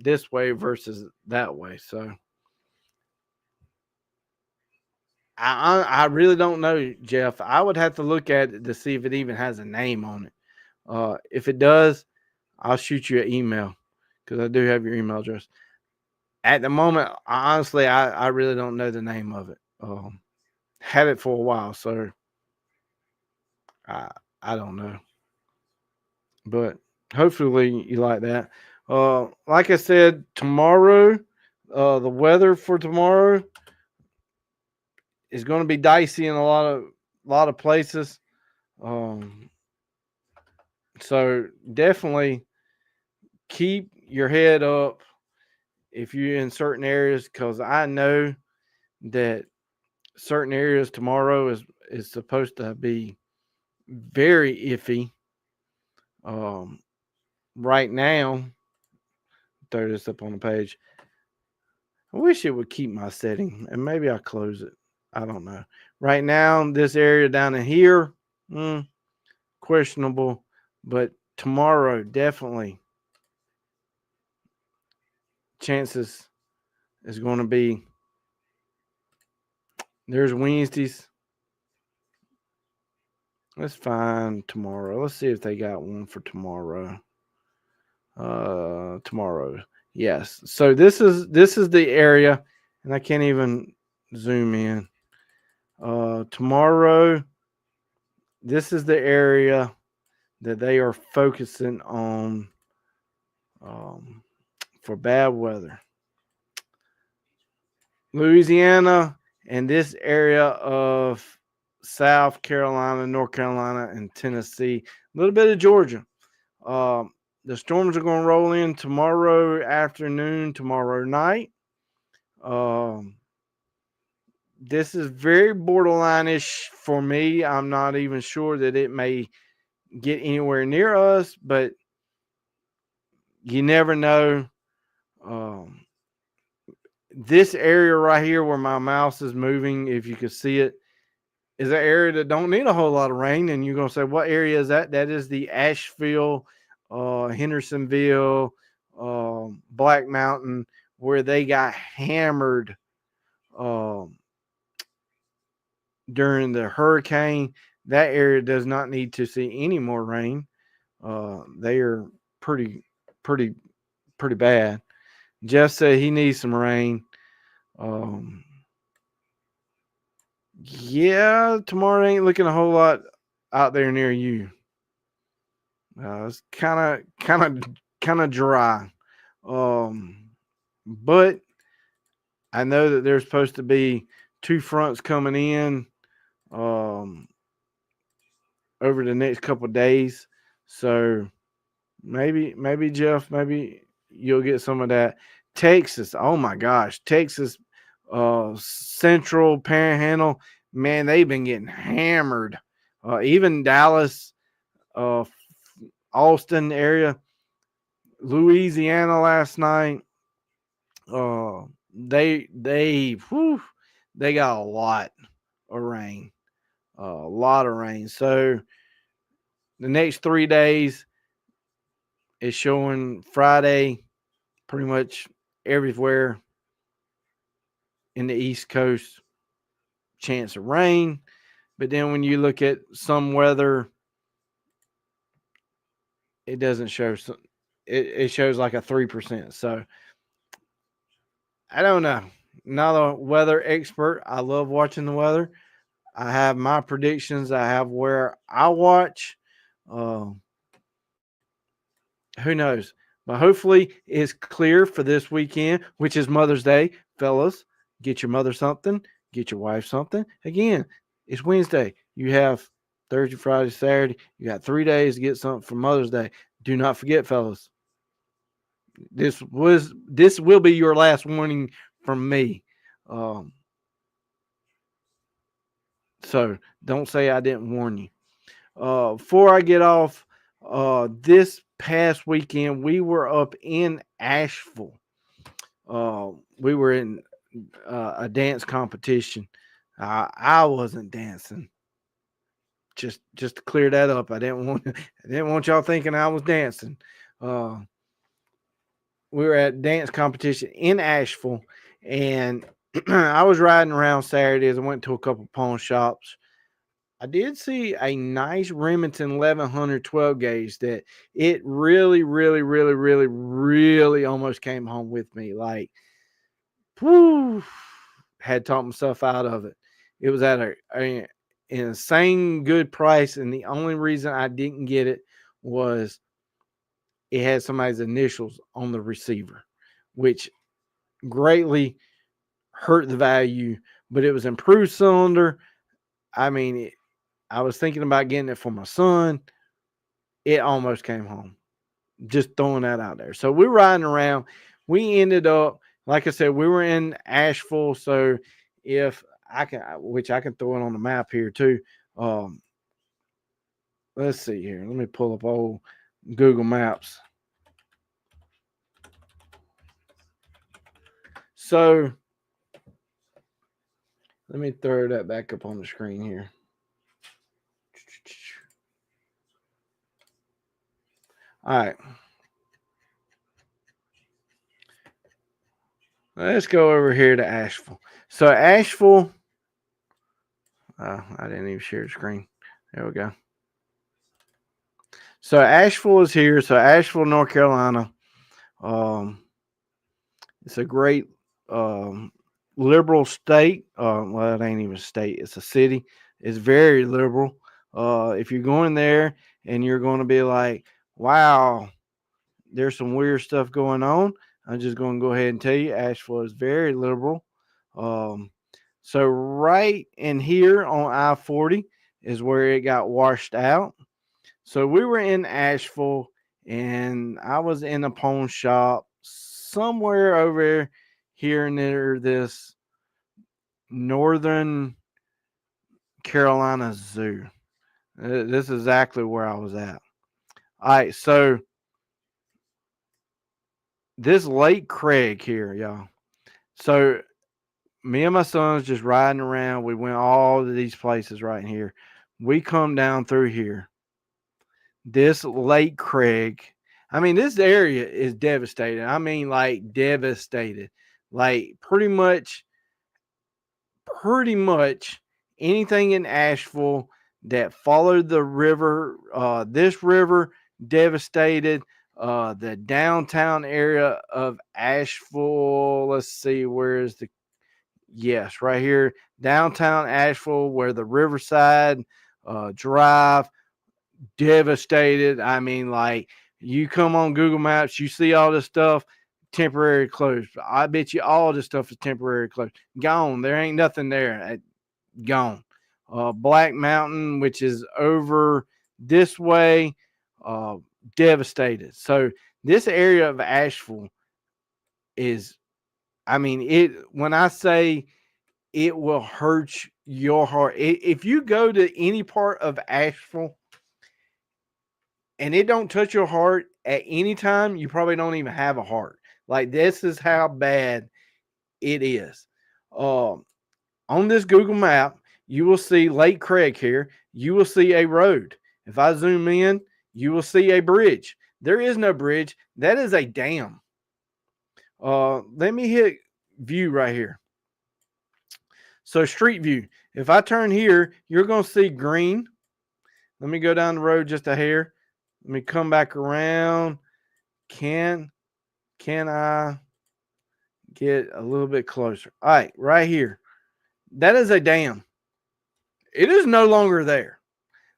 this way versus that way. So I really don't know, Jeff. I would have to look at it to see if it even has a name on it. If it does, I'll shoot you an email because I do have your email address. At the moment, honestly, I really don't know the name of it. Had it for a while, so I I don't know. But hopefully you like that. Like I said, tomorrow, the weather for tomorrow is going to be dicey in a lot of places. Um, so definitely keep your head up if you're in certain areas, because I know that certain areas tomorrow is supposed to be very iffy. Um, right now, throw this up on the page. I wish it would keep my setting, and maybe I'll close it. I don't know. Right now, this area down in here, questionable, but tomorrow definitely chances is going to be. There's Wednesdays. Let's find tomorrow. Let's see if they got one for tomorrow. Tomorrow. Yes. So this is the area, and I can't even zoom in. Tomorrow, this is the area that they are focusing on for bad weather. Louisiana and this area of South Carolina, North Carolina, and Tennessee, a little bit of Georgia. The storms are going to roll in tomorrow afternoon, tomorrow night. This is very borderline-ish for me. I'm not even sure that it may get anywhere near us, but you never know. This area right here where my mouse is moving, if you can see it, is an area that don't need a whole lot of rain. And you're going to say, what area is that? That is the Asheville, Hendersonville, Black Mountain, where they got hammered during the hurricane. That area does not need to see any more rain. They are pretty bad. Jeff said he needs some rain. Yeah, tomorrow ain't looking a whole lot out there near you? It's kind of dry. But I know that there's supposed to be two fronts coming in um, over the next couple of days. So maybe Jeff, maybe you'll get some of that. Texas, oh my gosh, Texas, Central Panhandle, man, they've been getting hammered. Even Dallas, uh, Austin area, Louisiana last night. They they got a lot of rain, a lot of rain. So the next 3 days is showing Friday pretty much everywhere in the East Coast chance of rain. But then when you look at some weather, it doesn't show. It shows like a 3%. So I don't know. Not a weather expert. I love watching the weather. I have my predictions. I have where I watch. Uh, who knows? But hopefully it's clear for this weekend, which is Mother's Day. Fellas, get your mother something, get your wife something. Again, it's Wednesday. You have Thursday, Friday, Saturday. You got 3 days to get something for Mother's Day. Do not forget, fellas. This will be your last warning from me. Um, so don't say I didn't warn you. Before I get off, this past weekend we were up in Asheville. We were in a dance competition. I wasn't dancing. Just to clear that up, I didn't want y'all thinking I was dancing. Uh, we were at dance competition in Asheville, and I was riding around Saturdays. I went to a couple pawn shops. I did see a nice Remington 1100 12 gauge that it really, really, really, really, really almost came home with me. Like, whew, had talked myself out of it. It was at an insane good price, and the only reason I didn't get it was it had somebody's initials on the receiver, which greatly hurt the value, but it was improved cylinder. I mean, I was thinking about getting it for my son. It almost came home. Just throwing that out there. So we're riding around. We ended up, like I said, we were in Asheville. So if I can, which I can throw it on the map here too. Let's see here. Let me pull up old Google Maps. So let me throw that back up on the screen here. All right. Let's go over here to Asheville. So Asheville, I didn't even share the screen. There we go. So Asheville is here. So Asheville, North Carolina. It's a great liberal state. Well, it ain't even a state. It's a city. It's very liberal. If you're going there and you're going to be like, wow, there's some weird stuff going on, I'm just going to go ahead and tell you, Asheville is very liberal. So right in here on I-40 is where it got washed out. So we were in Asheville, and I was in a pawn shop somewhere over here near this Northern Carolina Zoo. This is exactly where I was at. All right, so this Lake Craig here, y'all. So me and my son's just riding around. We went all to these places right here. We come down through here. This Lake Craig. I mean, this area is devastated. I mean, like devastated. Like pretty much anything in Asheville that followed the river, this river devastated. The downtown area of Asheville. Let's see, where is the yes, right here, downtown Asheville, where the riverside, Drive, devastated. I mean, like, you come on Google Maps, you see all this stuff, temporary closed. I bet you all this stuff is temporary closed. Gone. There ain't nothing there. Gone. Black Mountain, which is over this way, uh, devastated. So this area of Asheville is, I mean, it. When I say it will hurt your heart, if you go to any part of Asheville and it don't touch your heart at any time, you probably don't even have a heart. Like, this is how bad it is. On this Google map, you will see Lake Craig here. You will see a road. If I zoom in, you will see a bridge. There is no bridge. That is a dam. Let me hit view right here. So street view. If I turn here, you're going to see green. Let me go down the road just a hair. Let me come back around. Can I get a little bit closer? All right, right here. That is a dam. It is no longer there.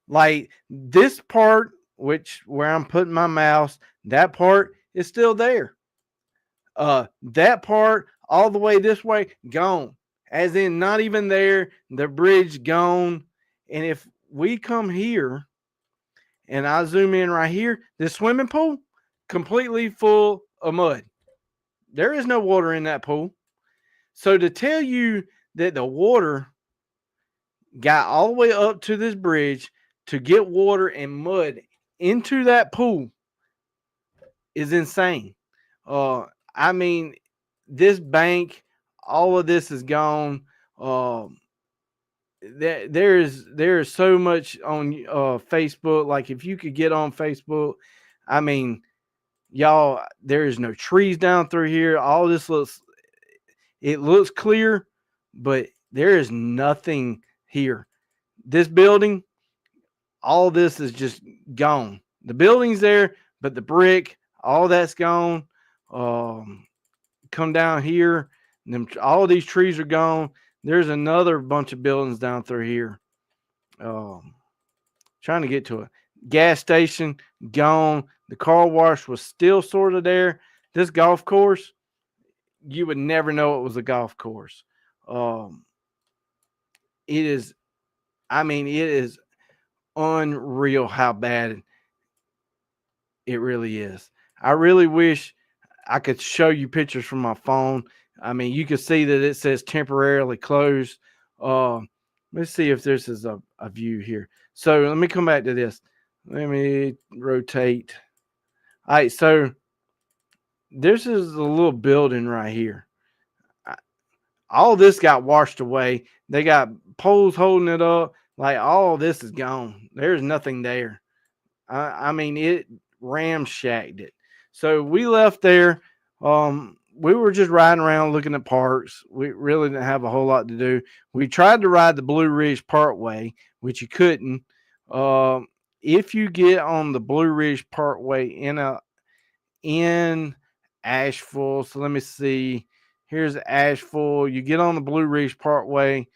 Like, this part, where I'm putting my mouse, that part is still there. That part all the way this way, gone. As in, not even there. The bridge gone. And if we come here and I zoom in right here, this swimming pool, completely full of mud. There is no water in that pool. So to tell you that the water got all the way up to this bridge to get water and mud into that pool is insane. I mean, this bank, all of this is gone. There is so much on Facebook. Like, if you could get on Facebook, I mean, y'all, there is no trees down through here. All this looks clear, but there is nothing here. This building, all this is just gone. The building's there, but the brick, all that's gone. Come down here, all these trees are gone. There's another bunch of buildings down through here. Trying to get to it. Gas station, gone. The car wash was still sort of there. This golf course, you would never know it was a golf course. It is, I mean, it is unreal how bad it really is. I really wish I could show you pictures from my phone. I mean, you can see that it says temporarily closed. Let's see if this is a view here. So let me come back to this. Let me rotate. All right, so this is a little building right here. All this got washed away. They got poles holding it up. Like, all this is gone. There's nothing there. I mean, it ramshacked it. So we left there. We were just riding around looking at parks. We really didn't have a whole lot to do. We tried to ride the Blue Ridge Parkway, which you couldn't. If you get on the Blue Ridge Parkway in Asheville, so let me see. Here's Asheville. You get on the Blue Ridge Parkway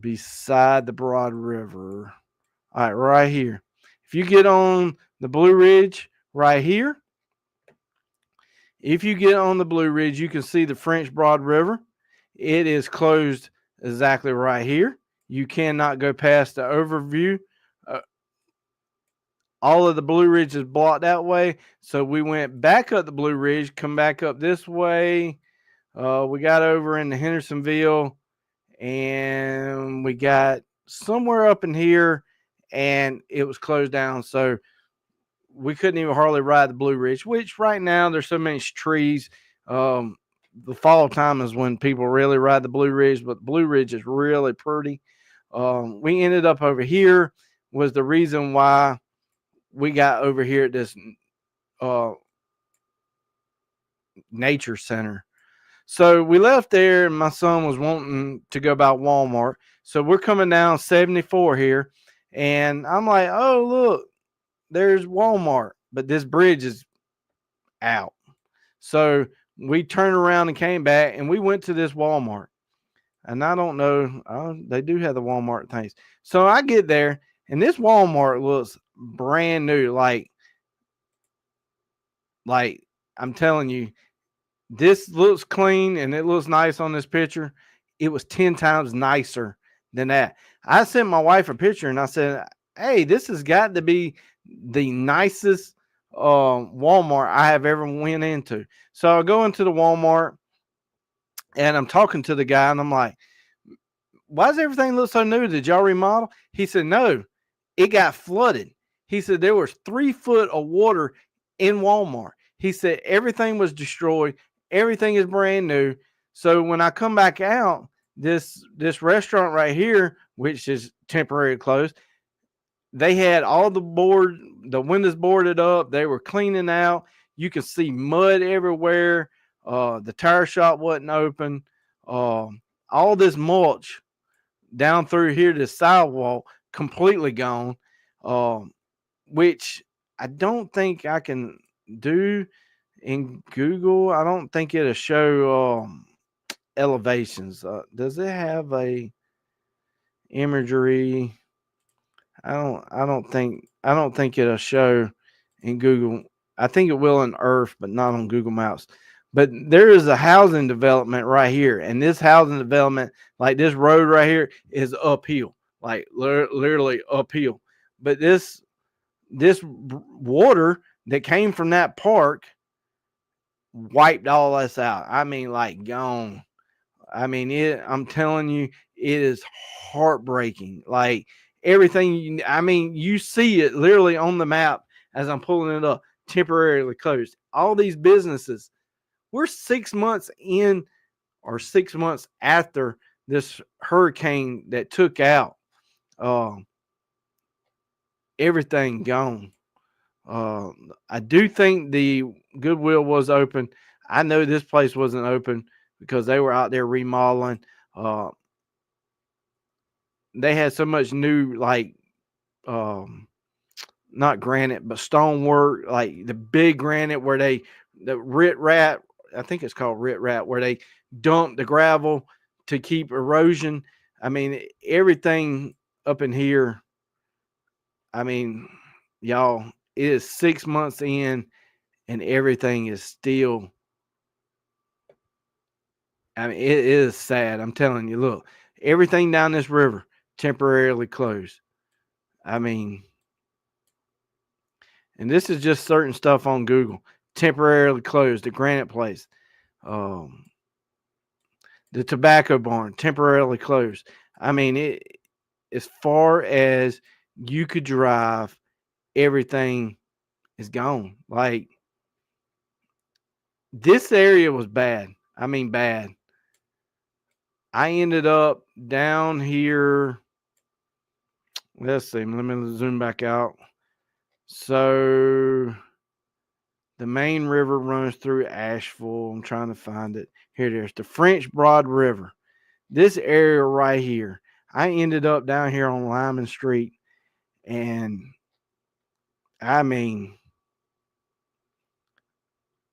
beside the Broad River. All right, right here. If you get on the Blue Ridge right here, if you get on the Blue Ridge, you can see the French Broad River. It is closed exactly right here. You cannot go past the overview. All of the Blue Ridge is blocked that way. So we went back up the Blue Ridge, come back up this way. We got over into Hendersonville, and we got somewhere up in here, and it was closed down. So we couldn't even hardly ride the Blue Ridge, which right now there's so many trees. The fall time is when people really ride the Blue Ridge, but the Blue Ridge is really pretty. We ended up over here was the reason why we got over here at this nature center. So we left there, and my son was wanting to go by Walmart. So we're coming down 74 here, and I'm like, oh, look, there's Walmart, but this bridge is out. So we turned around and came back, and we went to this Walmart. And I don't know. They do have the Walmart things. So I get there, and this Walmart looks brand new. Like I'm telling you, this looks clean and it looks nice on this picture. It was 10 times nicer than that. I sent my wife a picture and I said, "Hey, this has got to be the nicest Walmart I have ever went into." So I go into the Walmart and I'm talking to the guy and I'm like, "Why does everything look so new? Did y'all remodel?" He said, "No, it got flooded." He said there was 3 foot of water in Walmart. He said everything was destroyed. Everything is brand new. So when I come back out, this restaurant right here, which is temporarily closed, they had all the windows boarded up. They were cleaning out. You could see mud everywhere. The tire shop wasn't open. All this mulch down through here to the sidewalk completely gone, um, which I don't think I can do in Google. I don't think it'll show elevations. Does it have a imagery? I don't think it'll show in Google. I think it will in Earth, but not on Google Maps. But there is a housing development right here, and this housing development, like this road right here, is uphill, like literally uphill. But this water that came from that park wiped all this out. I mean, like gone. I mean, I'm telling you, it is heartbreaking. Like everything, I mean, you see it literally on the map as I'm pulling it up, temporarily closed. All these businesses, we're 6 months in or 6 months after this hurricane that took out um, everything gone. Uh, I do think the Goodwill was open. I know this place wasn't open because they were out there remodeling. Uh, they had so much new, like, um, not granite, but stonework, like the big granite where the rit rat, I think it's called rit rat, where they dump the gravel to keep erosion. I mean, everything up in here. I mean, y'all, it is 6 months in and everything is still, I mean, it is sad. I'm telling you, look, everything down this river temporarily closed. I mean, and this is just certain stuff on Google. Temporarily closed the granite place. Um, the tobacco barn temporarily closed. I mean, as far as you could drive, everything is gone. Like this area was bad. I mean, bad. I ended up down here. Let's see. Let me zoom back out. So the main river runs through Asheville. I'm trying to find it. Here it is. The French Broad River. This area right here. I ended up down here on Lyman Street. And I mean,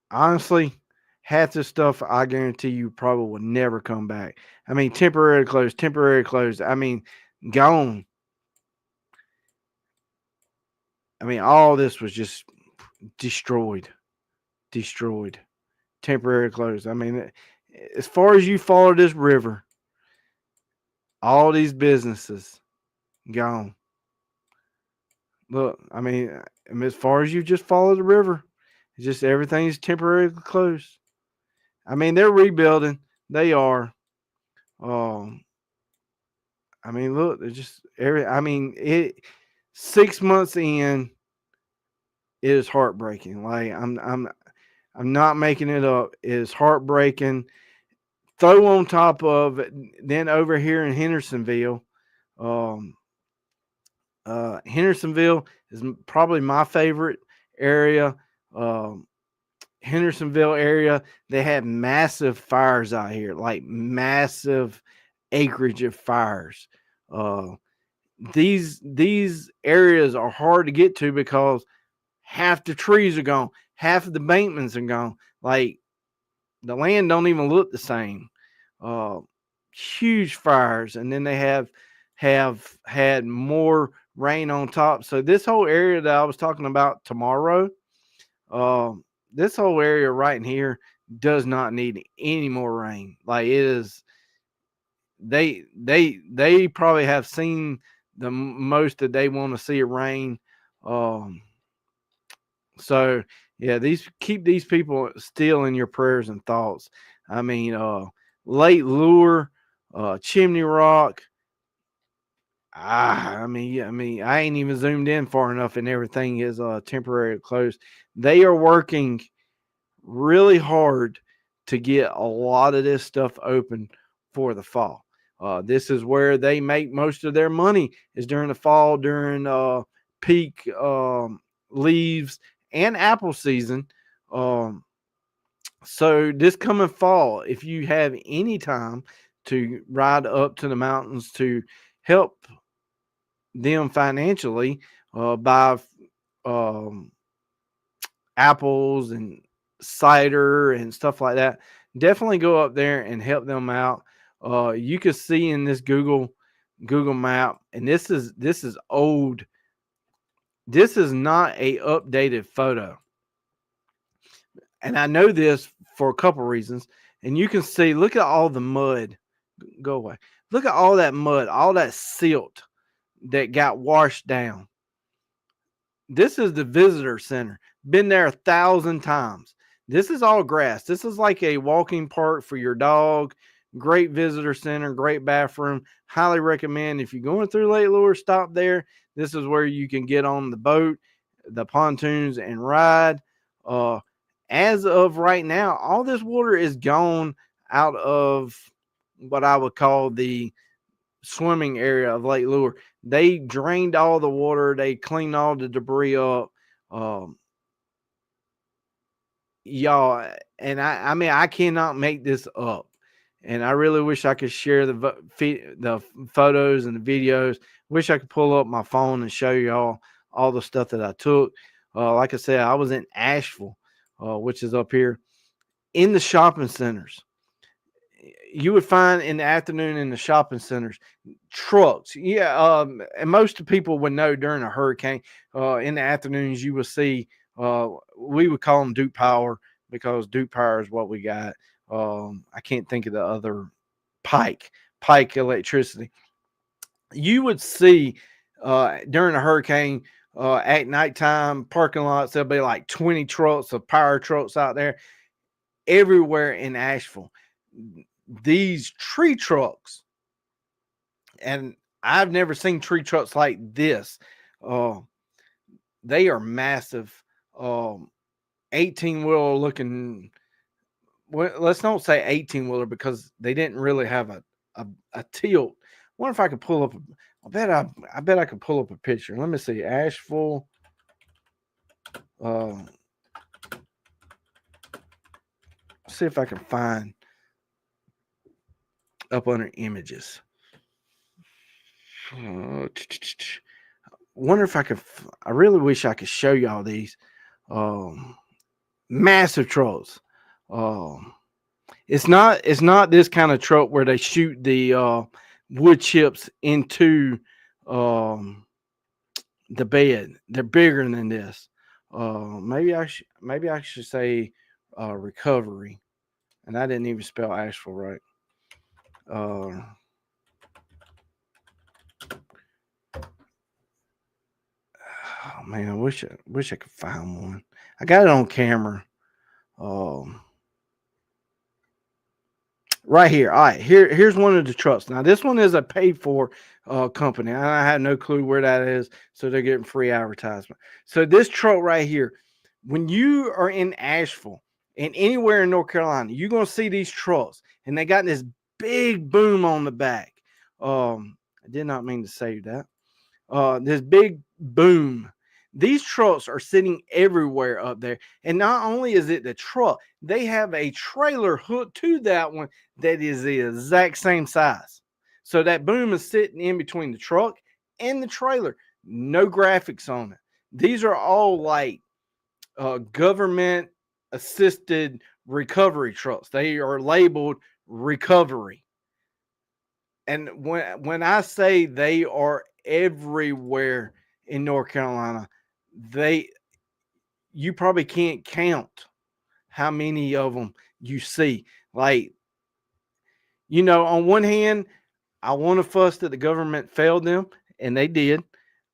honestly, half the stuff I guarantee you probably will never come back. I mean, temporary closed, temporary closed. I mean, gone. I mean, all this was just destroyed, destroyed, temporary closed. I mean, as far as you follow this river, all these businesses gone. Look, I mean, as far as you just follow the river, it's just everything's temporarily closed. I mean, they're rebuilding. They are. Um, I mean, look, they're just every. I mean, it 6 months in it is heartbreaking. Like I'm not making it up. It is heartbreaking. Throw on top of it, then over here in Hendersonville, um, Hendersonville is probably my favorite area. Um, Hendersonville area, they had massive fires out here, like massive acreage of fires. Uh, these areas are hard to get to because half the trees are gone, half of the bankments are gone. Like the land don't even look the same. Uh, huge fires, and then they have had more rain on top. So this whole area that I was talking about tomorrow, uh, this whole area right in here does not need any more rain. Like it is, they probably have seen the most that they want to see it rain. Um, so yeah, these keep these people still in your prayers and thoughts. I mean, Lake Lure, Chimney Rock. I ain't even zoomed in far enough, and everything is temporarily closed. They are working really hard to get a lot of this stuff open for the fall. This is where they make most of their money is during the fall, during peak leaves and apple season. Um, so this coming fall, if you have any time to ride up to the mountains to help them financially, buy um, apples and cider and stuff like that, definitely go up there and help them out. You can see in this Google map, and this is old. This is not a updated photo, and I know this for a couple reasons. And you can see, look at all the mud. Go away. Look at all that mud, all that silt that got washed down. This is the visitor center. Been there 1,000 times. This is all grass. This is like a walking park for your dog. Great visitor center, great bathroom. Highly recommend if you're going through Lake Lure, stop there. This is where you can get on the boat, the pontoons, and ride. Uh, as of right now, all this water is gone out of what I would call the swimming area of Lake Lure. They drained all the water. They cleaned all the debris up. Um, y'all, and I mean, I cannot make this up. And I really wish I could share the photos and the videos. Wish I could pull up my phone and show y'all all the stuff that I took. Like I said, I was in Asheville, which is up here in the shopping centers. You would find in the afternoon in the shopping centers trucks. Yeah, and most people would know during a hurricane, in the afternoons you will see. We would call them Duke Power because Duke Power is what we got. I can't think of the other Pike Electricity. You would see during a hurricane at nighttime parking lots. There'll be like 20 trucks of power trucks out there everywhere in Asheville. These tree trucks, and I've never seen tree trucks like this. They are massive, 18-wheeler looking. Well, let's not say 18-wheeler because they didn't really have a tilt. I wonder if I could pull up. I bet I could pull up a picture. Let me see. Asheville. See if I can find up under images. Wonder if I could. I really wish I could show y'all these massive trucks. It's not this kind of truck where they shoot the wood chips into the bed. They're bigger than this. Maybe I should say recovery, and I didn't even spell Asheville right. Oh man, I wish I could find one. I got it on camera. Right here. All right, here's one of the trucks. Now this one is a paid for company. I have no clue where that is, so they're getting free advertisement. So this truck right here, when you are in Asheville and anywhere in North Carolina, you're gonna see these trucks, and they got this big boom on the back. I did not mean to say that. This big boom. These trucks are sitting everywhere up there. And not only is it the truck, they have a trailer hooked to that one that is the exact same size. So that boom is sitting in between the truck and the trailer. No graphics on it. These are all like government assisted recovery trucks. They are labeled recovery. And when I say they are everywhere in North Carolina, they you probably can't count how many of them you see. Like, on one hand, I want to fuss that the government failed them, and they did.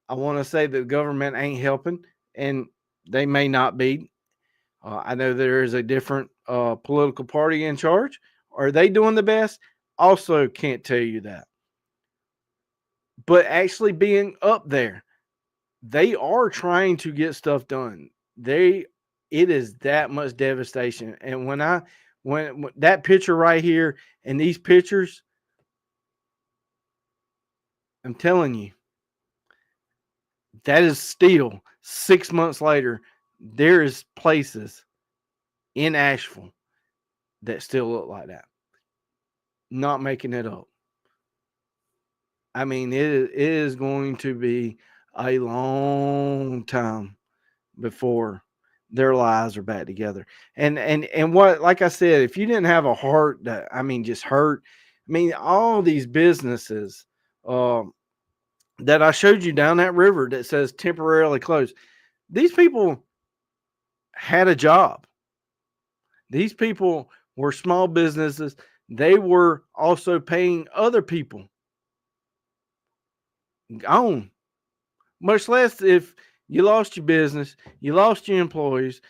I want to say that the government ain't helping, and they may not be. I know there is a different political party in charge. Are they doing the best? Also, can't tell you that. But actually being up there, they are trying to get stuff done. It is that much devastation. And when that picture right here and these pictures, I'm telling you, that is still 6 months later. There is places in Asheville that still look like that. Not making it up. I mean, it is going to be a long time before their lives are back together. And what, like I said, if you didn't have a heart that, I mean, just hurt. I mean, all these businesses that I showed you down that river that says temporarily closed. These people had a job. These people were small businesses. They were also paying other people. Gone. Much less if you lost your business, you lost your employees,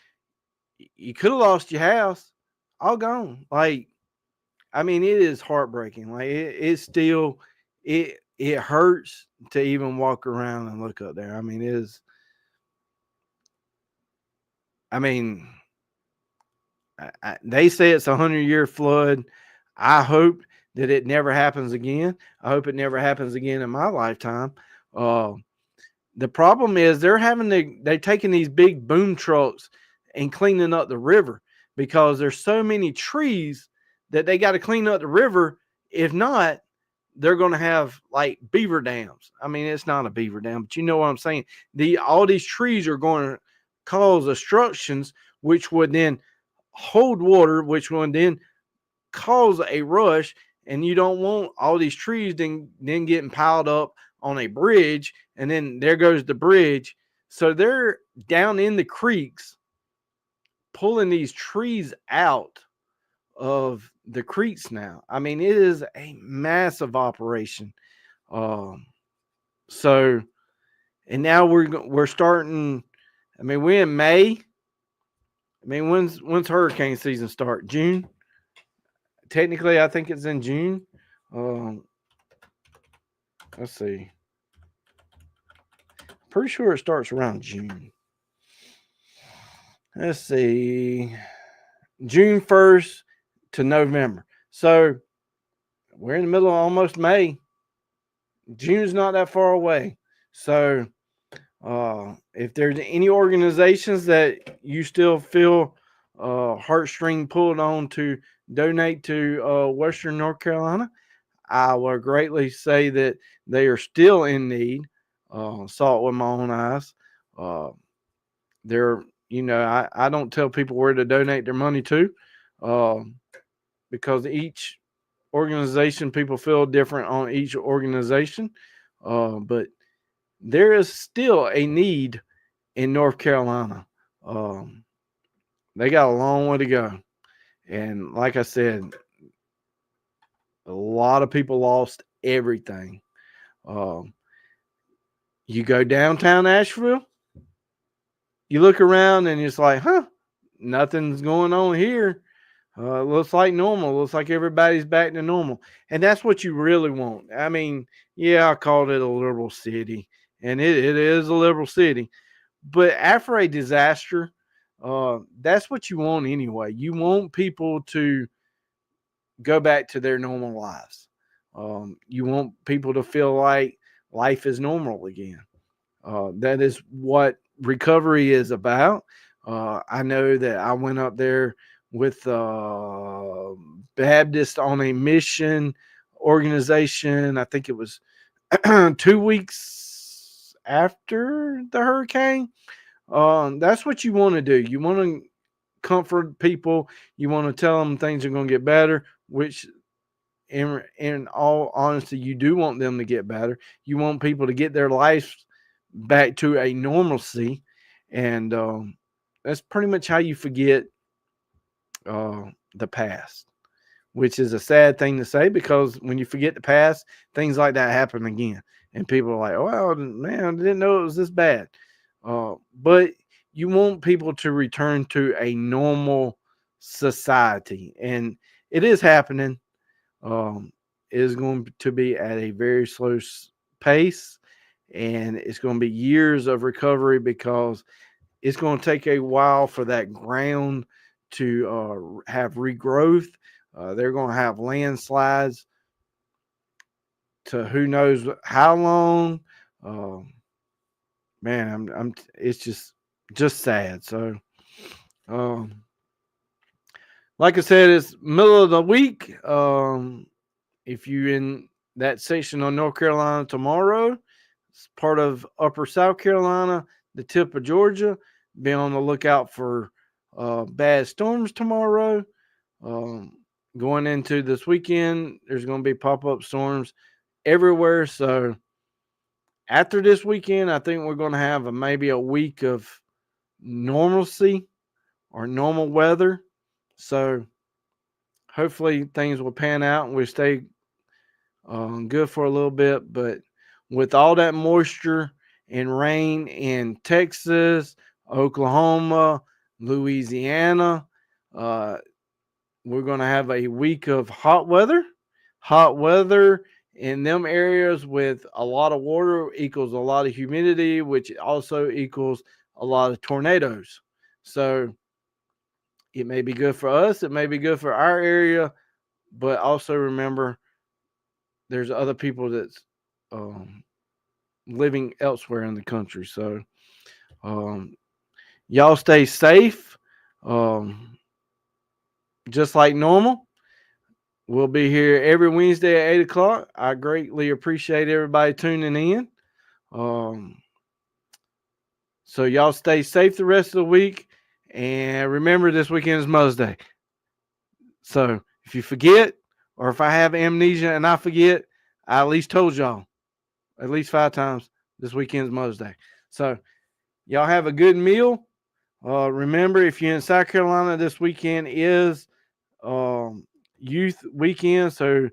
you could have lost your house, all gone. Like, I mean, it is heartbreaking. Like, it's still, it hurts to even walk around and look up there. I mean, I mean, they say it's 100-year flood. I hope that it never happens again. I hope it never happens again in my lifetime. Uh, the problem is they're taking these big boom trucks and cleaning up the river because there's so many trees that they got to clean up the river. If not, they're going to have like beaver dams. I mean, it's not a beaver dam, but you know what I'm saying. All these trees are going to cause obstructions, which would then hold water, which would then cause a rush. And you don't want all these trees then getting piled up on a bridge, and then there goes the bridge. So they're down in the creeks pulling these trees out of the creeks now. I mean, it is a massive operation. So, and now we're starting. I mean, we're in May. I mean, when's hurricane season start? June. Technically, I think it's in June. Let's see. Pretty sure it starts around June. Let's see. June 1st to November. So we're in the middle of almost May. June's not that far away. So if there's any organizations that you still feel heartstring pulled on to donate to Western North Carolina, I will greatly say that they are still in need. Saw it with my own eyes. They're, I don't tell people where to donate their money to because each organization, people feel different on each organization. But there is still a need in North Carolina. They got a long way to go. And like I said, a lot of people lost everything. You go downtown Asheville, you look around and it's like, nothing's going on here. Looks like normal. Looks like everybody's back to normal. And that's what you really want. I mean, yeah, I called it a liberal city, and it is a liberal city. But after a disaster, that's what you want anyway. You want people to go back to their normal lives. You want people to feel like life is normal again. That is what recovery is about. I know that I went up there with Baptist on a Mission organization. I think it was 2 weeks after the hurricane. That's what you want to do. You want to comfort people. You want to tell them things are going to get better, which in all honesty, you do want them to get better. You want people to get their lives back to a normalcy, and that's pretty much how you forget the past, which is a sad thing to say, because when you forget the past, things like that happen again, and people are like, "Oh, well, man, I didn't know it was this bad." But you want people to return to a normal society, and it is happening. It is going to be at a very slow pace, and it's going to be years of recovery, because it's going to take a while for that ground to have regrowth. They're going to have landslides to who knows how long. Man, it's just sad. So, um, like I said, it's middle of the week. If you're in that section of North Carolina tomorrow, it's part of Upper South Carolina, the tip of Georgia. Be on the lookout for bad storms tomorrow. Going into this weekend, there's going to be pop-up storms everywhere. So after this weekend, I think we're going to have maybe a week of normalcy or normal weather. So hopefully things will pan out and we stay good for a little bit. But with all that moisture and rain in Texas, Oklahoma, Louisiana, we're going to have a week of hot weather. Hot weather in them areas with a lot of water equals a lot of humidity, which also equals a lot of tornadoes. So it may be good for us. It may be good for our area, but also remember there's other people that's living elsewhere in the country. So y'all stay safe. Just like normal, we'll be here every Wednesday at 8 o'clock. I greatly appreciate everybody tuning in. So y'all stay safe the rest of the week. And remember, this weekend is Mother's Day. So if you forget, or if I have amnesia and I forget, I at least told y'all at least 5 times this weekend's Mother's Day. So y'all have a good meal. Remember, if you're in South Carolina, this weekend is youth weekend. So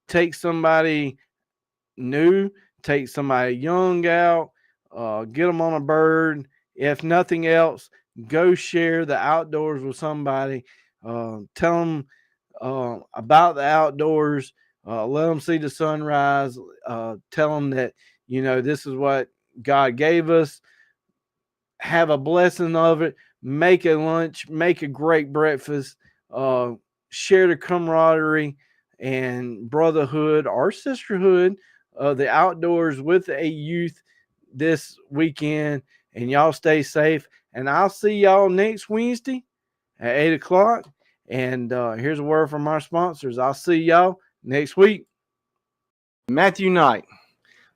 take somebody new, take somebody young out, get them on a bird. If nothing else, go share the outdoors with somebody. Tell them about the outdoors. Let them see the sunrise. Tell them that, this is what God gave us. Have a blessing of it. Make a lunch. Make a great breakfast. Share the camaraderie and brotherhood or sisterhood of the outdoors with a youth this weekend. And y'all stay safe. And I'll see y'all next Wednesday at 8 o'clock. And here's a word from our sponsors. I'll see y'all next week. Matthew Knight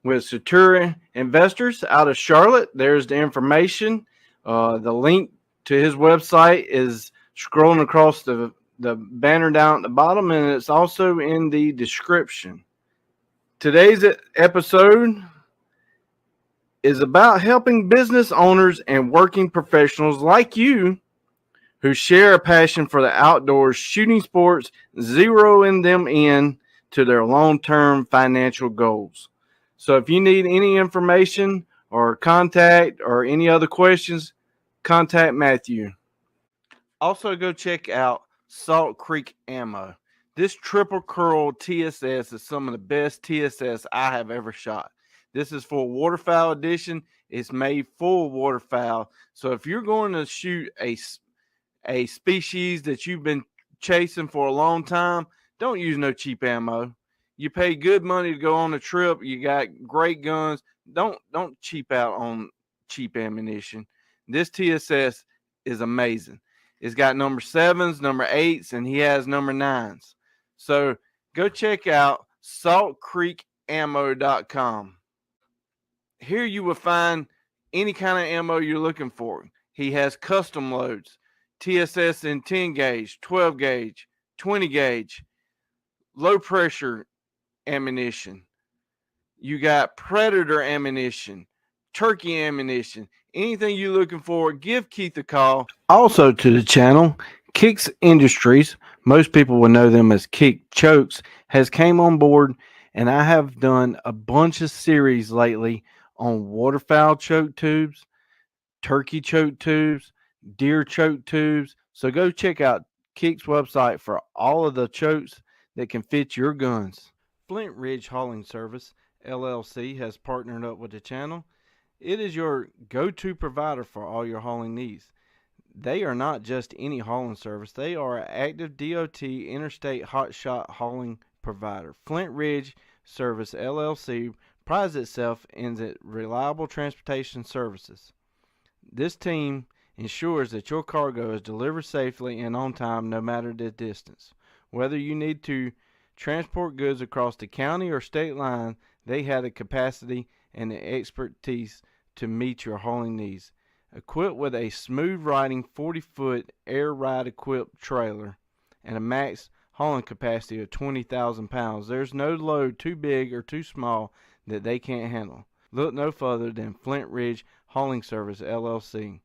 with Satura Investors out of Charlotte. There's the information. The link to his website is scrolling across the banner down at the bottom, and it's also in the description. Today's episode is about helping business owners and working professionals like you who share a passion for the outdoors, shooting sports, zeroing them in to their long-term financial goals. So if you need any information or contact or any other questions, contact Matthew. Also, go check out Salt Creek Ammo. This triple curl TSS is some of the best TSS I have ever shot. This is for waterfowl edition. It's made for waterfowl. So if you're going to shoot a species that you've been chasing for a long time, don't use no cheap ammo. You pay good money to go on a trip. You got great guns. Don't cheap out on cheap ammunition. This TSS is amazing. It's got number 7s, number 8s, and he has number 9s. So go check out saltcreekammo.com. Here you will find any kind of ammo you're looking for. He has custom loads, TSS in 10 gauge, 12 gauge, 20 gauge, low pressure ammunition. You got predator ammunition, turkey ammunition, anything you're looking for, give Keith a call. Also to the channel, Kicks Industries, most people will know them as Kick Chokes, has came on board, and I have done a bunch of series lately on waterfowl choke tubes, turkey choke tubes, deer choke tubes. So go check out Kick's website for all of the chokes that can fit your guns. Flint Ridge Hauling Service LLC has partnered up with the channel. It is your go-to provider for all your hauling needs. They are not just any hauling service. They are an active DOT interstate hotshot hauling provider. Flint Ridge Service LLC prides itself in its reliable transportation services. This team ensures that your cargo is delivered safely and on time no matter the distance. Whether you need to transport goods across the county or state line, they have the capacity and the expertise to meet your hauling needs. Equipped with a smooth riding 40-foot air ride equipped trailer and a max hauling capacity of 20,000 pounds, there's no load too big or too small that they can't handle. Look no further than Flint Ridge Hauling Service LLC.